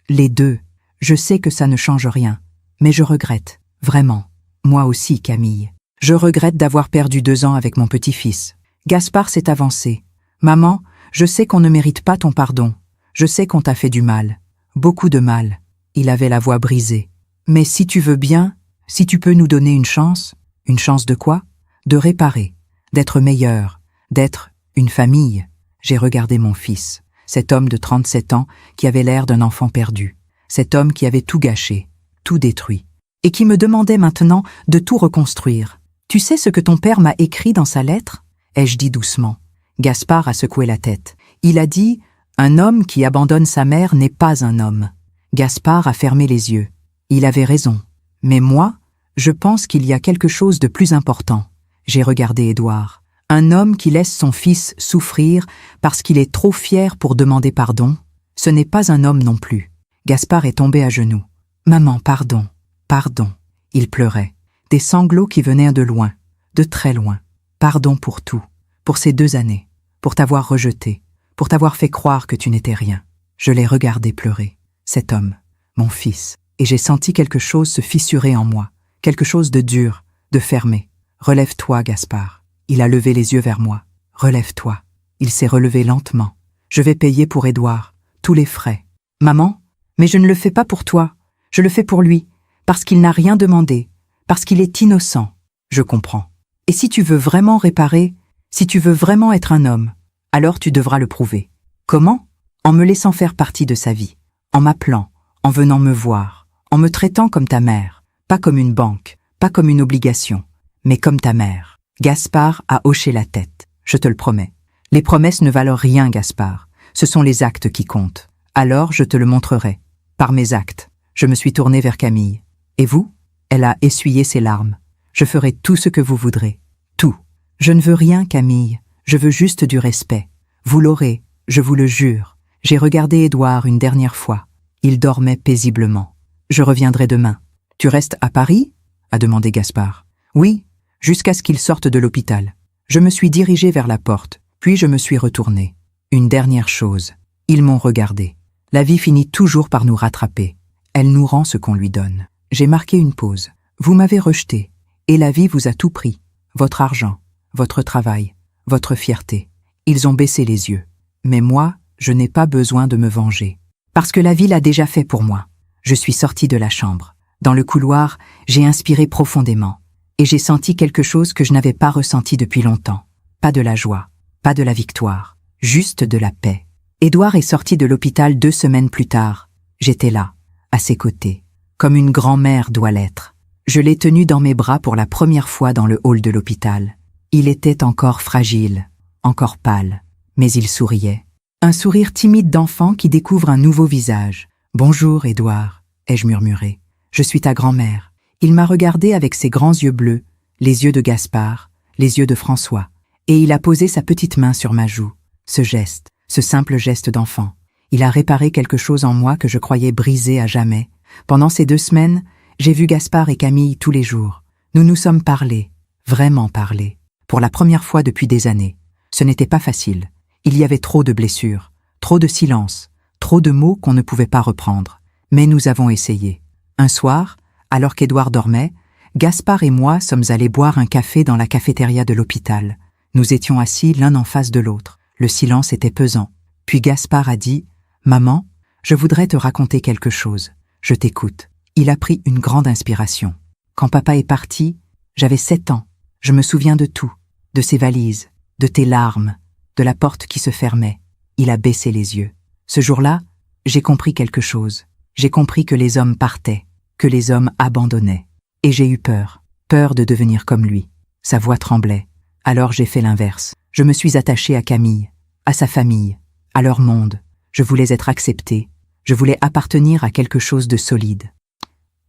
Les deux. Je sais que ça ne change rien. Mais je regrette. Vraiment. Moi aussi, Camille. Je regrette d'avoir perdu 2 ans avec mon petit-fils. Gaspard s'est avancé. « Maman, je sais qu'on ne mérite pas ton pardon. Je sais qu'on t'a fait du mal. Beaucoup de mal. » Il avait la voix brisée. « Mais si tu veux bien, si tu peux nous donner une chance... » Une chance de quoi ? De réparer, d'être meilleur, d'être une famille. J'ai regardé mon fils, cet homme de 37 ans qui avait l'air d'un enfant perdu, cet homme qui avait tout gâché, tout détruit, et qui me demandait maintenant de tout reconstruire. « Tu sais ce que ton père m'a écrit dans sa lettre ?» ai-je dit doucement. Gaspard a secoué la tête. Il a dit « Un homme qui abandonne sa mère n'est pas un homme. » Gaspard a fermé les yeux. Il avait raison. Mais moi, je pense qu'il y a quelque chose de plus important. J'ai regardé Édouard. Un homme qui laisse son fils souffrir parce qu'il est trop fier pour demander pardon, ce n'est pas un homme non plus. Gaspard est tombé à genoux. « Maman, pardon, pardon. » Il pleurait. Des sanglots qui venaient de loin, de très loin. Pardon pour tout, pour ces 2 années, pour t'avoir rejeté, pour t'avoir fait croire que tu n'étais rien. Je l'ai regardé pleurer. Cet homme, mon fils, et j'ai senti quelque chose se fissurer en moi. Quelque chose de dur, de fermé. « Relève-toi, Gaspard. » Il a levé les yeux vers moi. « Relève-toi. » Il s'est relevé lentement. « Je vais payer pour Édouard, tous les frais. »« Maman, mais je ne le fais pas pour toi. Je le fais pour lui, parce qu'il n'a rien demandé, parce qu'il est innocent. » Je comprends. Et si tu veux vraiment réparer, si tu veux vraiment être un homme, alors tu devras le prouver. Comment ? En me laissant faire partie de sa vie, en m'appelant, en venant me voir, en me traitant comme ta mère. Pas comme une banque, pas comme une obligation, mais comme ta mère. Gaspard a hoché la tête. Je te le promets. Les promesses ne valent rien, Gaspard. Ce sont les actes qui comptent. Alors je te le montrerai. Par mes actes. Je me suis tournée vers Camille. Et vous? Elle a essuyé ses larmes. Je ferai tout ce que vous voudrez. Tout. Je ne veux rien, Camille. Je veux juste du respect. Vous l'aurez, je vous le jure. J'ai regardé Édouard une dernière fois. Il dormait paisiblement. Je reviendrai demain. Tu restes à Paris? A demandé Gaspard. Oui, jusqu'à ce qu'il sorte de l'hôpital. Je me suis dirigé vers la porte, puis je me suis retourné. Une dernière chose. Ils m'ont regardé. La vie finit toujours par nous rattraper. Elle nous rend ce qu'on lui donne. J'ai marqué une pause. Vous m'avez rejeté, et la vie vous a tout pris. Votre argent, votre travail, votre fierté. Ils ont baissé les yeux. Mais moi, je n'ai pas besoin de me venger. Parce que la vie l'a déjà fait pour moi. Je suis sortie de la chambre. Dans le couloir, j'ai inspiré profondément. Et j'ai senti quelque chose que je n'avais pas ressenti depuis longtemps. Pas de la joie, pas de la victoire, juste de la paix. Édouard est sorti de l'hôpital 2 semaines plus tard. J'étais là, à ses côtés, comme une grand-mère doit l'être. Je l'ai tenu dans mes bras pour la première fois dans le hall de l'hôpital. Il était encore fragile, encore pâle, mais il souriait. Un sourire timide d'enfant qui découvre un nouveau visage. « Bonjour, Édouard », ai-je murmuré. « Je suis ta grand-mère. » Il m'a regardé avec ses grands yeux bleus, les yeux de Gaspard, les yeux de François, et il a posé sa petite main sur ma joue. Ce geste, ce simple geste d'enfant. Il a réparé quelque chose en moi que je croyais brisé à jamais. Pendant ces 2 semaines, j'ai vu Gaspard et Camille tous les jours. Nous nous sommes parlé, vraiment parlé, pour la première fois depuis des années. Ce n'était pas facile. Il y avait trop de blessures, trop de silence, trop de mots qu'on ne pouvait pas reprendre. Mais nous avons essayé. Un soir, alors qu'Édouard dormait, Gaspard et moi sommes allés boire un café dans la cafétéria de l'hôpital. Nous étions assis l'un en face de l'autre. Le silence était pesant. Puis Gaspard a dit « Maman, je voudrais te raconter quelque chose. Je t'écoute. » Il a pris une grande inspiration. Quand papa est parti, j'avais 7 ans. Je me souviens de tout, de ses valises, de tes larmes, de la porte qui se fermait. Il a baissé les yeux. Ce jour-là, j'ai compris quelque chose. J'ai compris que les hommes partaient, que les hommes abandonnaient. Et j'ai eu peur, peur de devenir comme lui. Sa voix tremblait. Alors j'ai fait l'inverse. Je me suis attachée à Camille, à sa famille, à leur monde. Je voulais être acceptée. Je voulais appartenir à quelque chose de solide.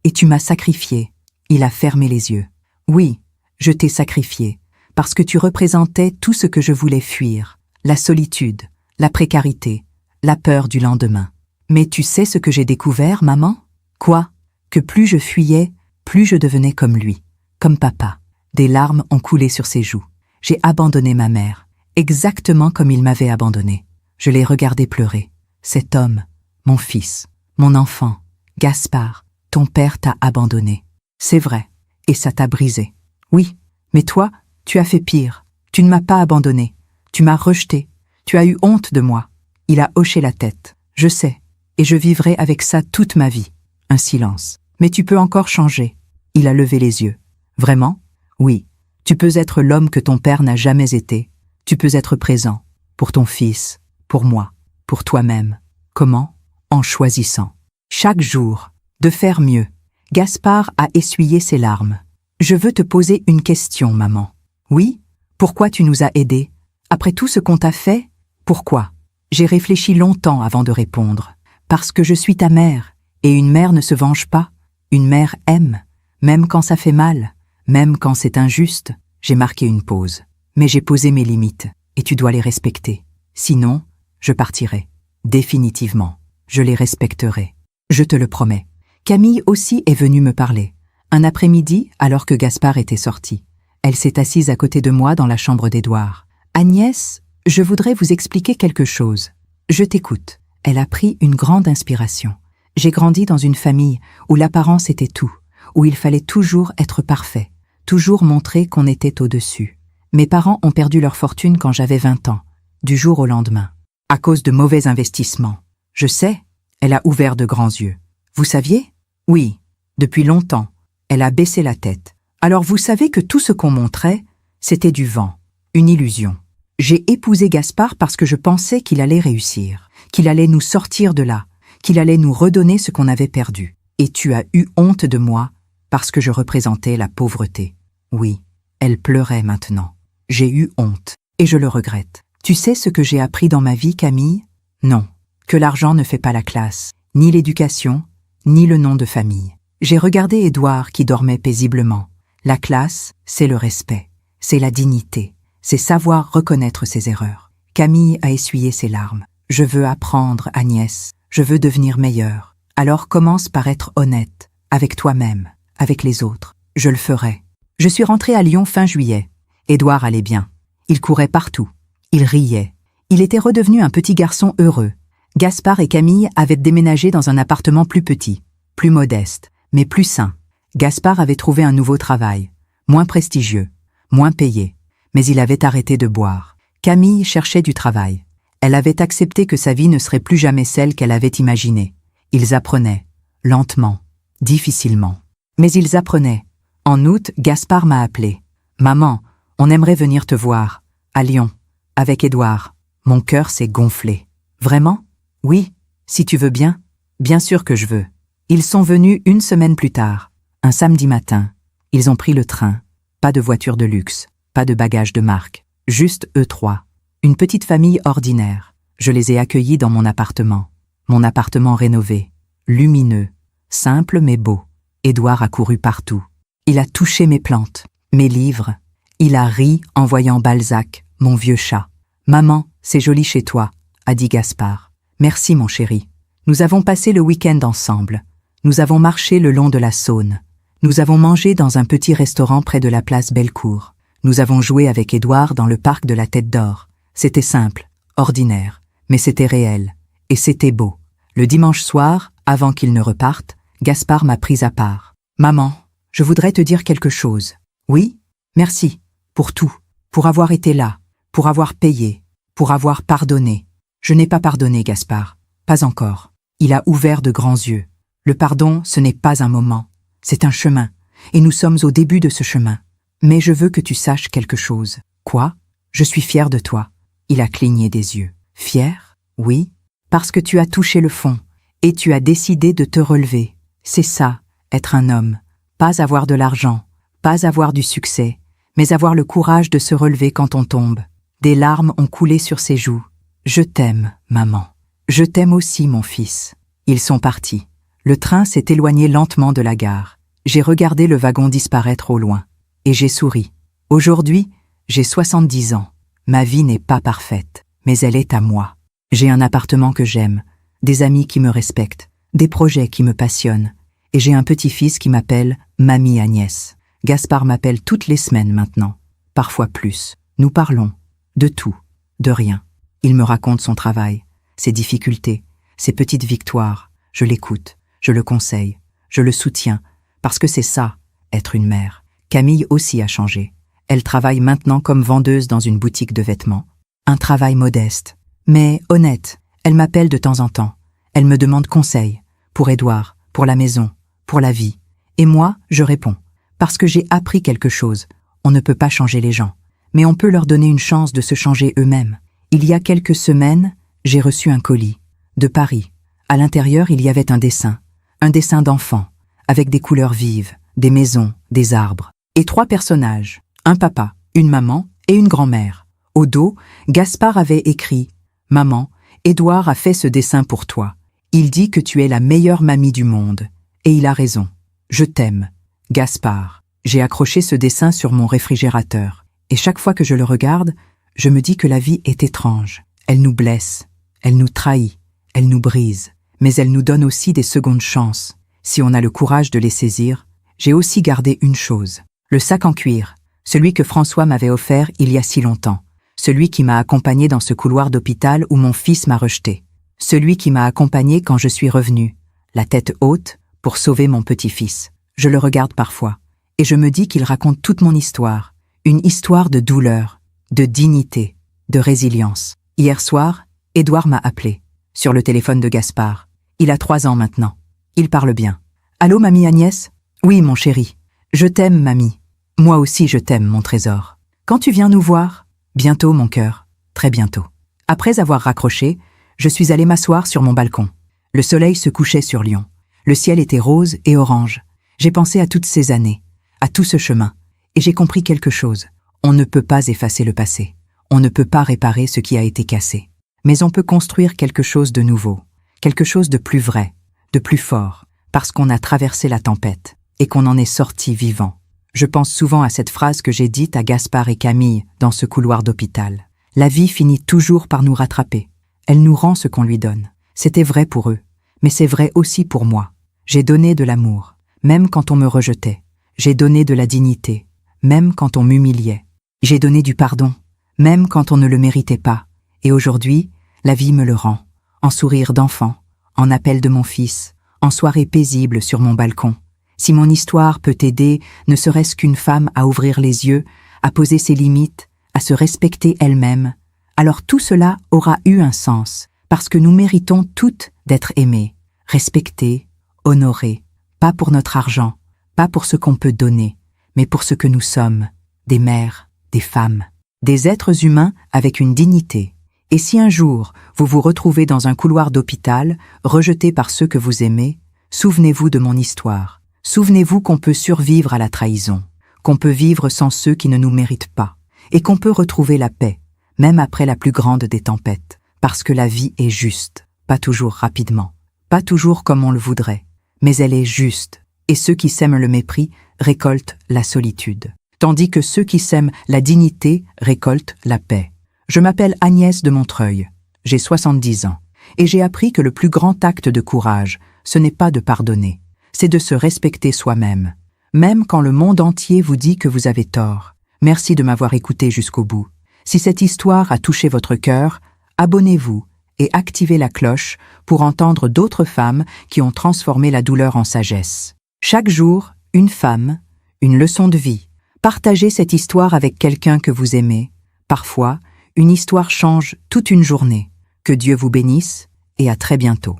Et tu m'as sacrifié. Il a fermé les yeux. Oui, je t'ai sacrifié, parce que tu représentais tout ce que je voulais fuir. La solitude, la précarité, la peur du lendemain. Mais tu sais ce que j'ai découvert, maman? Quoi? Que plus je fuyais, plus je devenais comme lui, comme papa. Des larmes ont coulé sur ses joues. J'ai abandonné ma mère, exactement comme il m'avait abandonné. Je l'ai regardé pleurer. Cet homme, mon fils, mon enfant, Gaspard, ton père t'a abandonné. C'est vrai, et ça t'a brisé. Oui, mais toi, tu as fait pire. Tu ne m'as pas abandonné. Tu m'as rejeté. Tu as eu honte de moi. Il a hoché la tête. Je sais, et je vivrai avec ça toute ma vie. Un silence. Mais tu peux encore changer. Il a levé les yeux. Vraiment? Oui. Tu peux être l'homme que ton père n'a jamais été. Tu peux être présent. Pour ton fils. Pour moi. Pour toi-même. Comment? En choisissant. Chaque jour. De faire mieux. Gaspard a essuyé ses larmes. Je veux te poser une question, maman. Oui? Pourquoi tu nous as aidés? Après tout ce qu'on t'a fait? Pourquoi? J'ai réfléchi longtemps avant de répondre. Parce que je suis ta mère. Et une mère ne se venge pas. Une mère aime. Même quand ça fait mal. Même quand c'est injuste. J'ai marqué une pause. Mais j'ai posé mes limites. Et tu dois les respecter. Sinon, je partirai. Définitivement. Je les respecterai. Je te le promets. Camille aussi est venue me parler. Un après-midi, alors que Gaspard était sorti. Elle s'est assise à côté de moi dans la chambre d'Édouard. « Agnès, je voudrais vous expliquer quelque chose. Je t'écoute. » Elle a pris une grande inspiration. J'ai grandi dans une famille où l'apparence était tout, où il fallait toujours être parfait, toujours montrer qu'on était au-dessus. Mes parents ont perdu leur fortune quand j'avais 20 ans, du jour au lendemain, à cause de mauvais investissements. Je sais, elle a ouvert de grands yeux. Vous saviez? Oui, depuis longtemps. Elle a baissé la tête. Alors vous savez que tout ce qu'on montrait, c'était du vent, une illusion. J'ai épousé Gaspard parce que je pensais qu'il allait réussir, qu'il allait nous sortir de là, qu'il allait nous redonner ce qu'on avait perdu. Et tu as eu honte de moi parce que je représentais la pauvreté. Oui, elle pleurait maintenant. J'ai eu honte et je le regrette. Tu sais ce que j'ai appris dans ma vie, Camille? Non, que l'argent ne fait pas la classe, ni l'éducation, ni le nom de famille. J'ai regardé Édouard qui dormait paisiblement. La classe, c'est le respect, c'est la dignité, c'est savoir reconnaître ses erreurs. Camille a essuyé ses larmes. Je veux apprendre, Agnès, je veux devenir meilleure. Alors commence par être honnête, avec toi-même, avec les autres. Je le ferai. Je suis rentrée à Lyon fin juillet. Édouard allait bien. Il courait partout. Il riait. Il était redevenu un petit garçon heureux. Gaspard et Camille avaient déménagé dans un appartement plus petit, plus modeste, mais plus sain. Gaspard avait trouvé un nouveau travail, moins prestigieux, moins payé, mais il avait arrêté de boire. Camille cherchait du travail. Elle avait accepté que sa vie ne serait plus jamais celle qu'elle avait imaginée. Ils apprenaient, lentement, difficilement. Mais ils apprenaient. En août, Gaspard m'a appelé. « Maman, on aimerait venir te voir, à Lyon, avec Édouard. » Mon cœur s'est gonflé. « Vraiment ? Oui, si tu veux bien. Bien sûr que je veux. » Ils sont venus une semaine plus tard, un samedi matin. Ils ont pris le train. Pas de voiture de luxe, pas de bagages de marque. Juste eux trois. Une petite famille ordinaire. Je les ai accueillis dans mon appartement. Mon appartement rénové, lumineux, simple mais beau. Édouard a couru partout. Il a touché mes plantes, mes livres. Il a ri en voyant Balzac, mon vieux chat. « Maman, c'est joli chez toi, » a dit Gaspard. « Merci mon chéri. Nous avons passé le week-end ensemble. Nous avons marché le long de la Saône. Nous avons mangé dans un petit restaurant près de la place Bellecour. Nous avons joué avec Édouard dans le parc de la Tête d'Or. C'était simple, ordinaire, mais c'était réel. Et c'était beau. Le dimanche soir, avant qu'il ne reparte, Gaspard m'a prise à part. « Maman, je voudrais te dire quelque chose. »« Oui, merci. Pour tout. Pour avoir été là. Pour avoir payé. Pour avoir pardonné. » Je n'ai pas pardonné, Gaspard. Pas encore. Il a ouvert de grands yeux. Le pardon, ce n'est pas un moment. C'est un chemin. Et nous sommes au début de ce chemin. Mais je veux que tu saches quelque chose. Quoi ? Je suis fier de toi. Il a cligné des yeux. Fier ? Oui. Parce que tu as touché le fond. Et tu as décidé de te relever. C'est ça, être un homme. Pas avoir de l'argent. Pas avoir du succès. Mais avoir le courage de se relever quand on tombe. Des larmes ont coulé sur ses joues. Je t'aime, maman. Je t'aime aussi, mon fils. Ils sont partis. Le train s'est éloigné lentement de la gare. J'ai regardé le wagon disparaître au loin. Et j'ai souri. Aujourd'hui, j'ai 70 ans. Ma vie n'est pas parfaite, mais elle est à moi. J'ai un appartement que j'aime, des amis qui me respectent, des projets qui me passionnent. Et j'ai un petit-fils qui m'appelle Mamie Agnès. Gaspard m'appelle toutes les semaines maintenant. Parfois plus. Nous parlons. De tout. De rien. Il me raconte son travail, ses difficultés, ses petites victoires. Je l'écoute, je le conseille, je le soutiens, parce que c'est ça, être une mère. Camille aussi a changé. Elle travaille maintenant comme vendeuse dans une boutique de vêtements. Un travail modeste, mais honnête. Elle m'appelle de temps en temps. Elle me demande conseil, pour Édouard, pour la maison, pour la vie. Et moi, je réponds, parce que j'ai appris quelque chose. On ne peut pas changer les gens, mais on peut leur donner une chance de se changer eux-mêmes. Il y a quelques semaines, j'ai reçu un colis, de Paris. À l'intérieur, il y avait un dessin d'enfant, avec des couleurs vives, des maisons, des arbres, et 3 personnages, un papa, une maman et une grand-mère. Au dos, Gaspard avait écrit « Maman, Édouard a fait ce dessin pour toi. Il dit que tu es la meilleure mamie du monde. Et il a raison. Je t'aime. Gaspard. » J'ai accroché ce dessin sur mon réfrigérateur. Et chaque fois que je le regarde, je me dis que la vie est étrange. Elle nous blesse, elle nous trahit, elle nous brise. Mais elle nous donne aussi des secondes chances. Si on a le courage de les saisir, j'ai aussi gardé une chose. Le sac en cuir, celui que François m'avait offert il y a si longtemps. Celui qui m'a accompagné dans ce couloir d'hôpital où mon fils m'a rejeté. Celui qui m'a accompagné quand je suis revenue, la tête haute, pour sauver mon petit-fils. Je le regarde parfois, et je me dis qu'il raconte toute mon histoire. Une histoire de douleur, de dignité, de résilience. Hier soir, Édouard m'a appelé, sur le téléphone de Gaspard. Il a 3 ans maintenant. Il parle bien. « Allô, mamie Agnès ? » « Oui, mon chéri. Je t'aime, mamie. Moi aussi, je t'aime, mon trésor. Quand tu viens nous voir ? Bientôt, mon cœur. Très bientôt. » Après avoir raccroché, je suis allée m'asseoir sur mon balcon. Le soleil se couchait sur Lyon. Le ciel était rose et orange. J'ai pensé à toutes ces années, à tout ce chemin, et j'ai compris quelque chose. On ne peut pas effacer le passé. On ne peut pas réparer ce qui a été cassé. Mais on peut construire quelque chose de nouveau, quelque chose de plus vrai, de plus fort, parce qu'on a traversé la tempête et qu'on en est sorti vivant. Je pense souvent à cette phrase que j'ai dite à Gaspard et Camille dans ce couloir d'hôpital. La vie finit toujours par nous rattraper. Elle nous rend ce qu'on lui donne. C'était vrai pour eux, mais c'est vrai aussi pour moi. J'ai donné de l'amour, même quand on me rejetait. J'ai donné de la dignité, même quand on m'humiliait. J'ai donné du pardon, même quand on ne le méritait pas. Et aujourd'hui, la vie me le rend, en sourire d'enfant, en appel de mon fils, en soirée paisible sur mon balcon. Si mon histoire peut aider, ne serait-ce qu'une femme à ouvrir les yeux, à poser ses limites, à se respecter elle-même, alors tout cela aura eu un sens, parce que nous méritons toutes d'être aimées, respectées, honorées, pas pour notre argent, pas pour ce qu'on peut donner, mais pour ce que nous sommes, des mères, des femmes, des êtres humains avec une dignité. Et si un jour vous vous retrouvez dans un couloir d'hôpital, rejeté par ceux que vous aimez, souvenez-vous de mon histoire. Souvenez-vous qu'on peut survivre à la trahison, qu'on peut vivre sans ceux qui ne nous méritent pas, et qu'on peut retrouver la paix, même après la plus grande des tempêtes, parce que la vie est juste, pas toujours rapidement, pas toujours comme on le voudrait, mais elle est juste, et ceux qui sèment le mépris récoltent la solitude, tandis que ceux qui sèment la dignité récoltent la paix. Je m'appelle Agnès de Montreuil, j'ai 70 ans, et j'ai appris que le plus grand acte de courage, ce n'est pas de pardonner, c'est de se respecter soi-même, même quand le monde entier vous dit que vous avez tort. Merci de m'avoir écouté jusqu'au bout. Si cette histoire a touché votre cœur, abonnez-vous et activez la cloche pour entendre d'autres femmes qui ont transformé la douleur en sagesse. Chaque jour, une femme, une leçon de vie. Partagez cette histoire avec quelqu'un que vous aimez. Parfois, une histoire change toute une journée. Que Dieu vous bénisse et à très bientôt.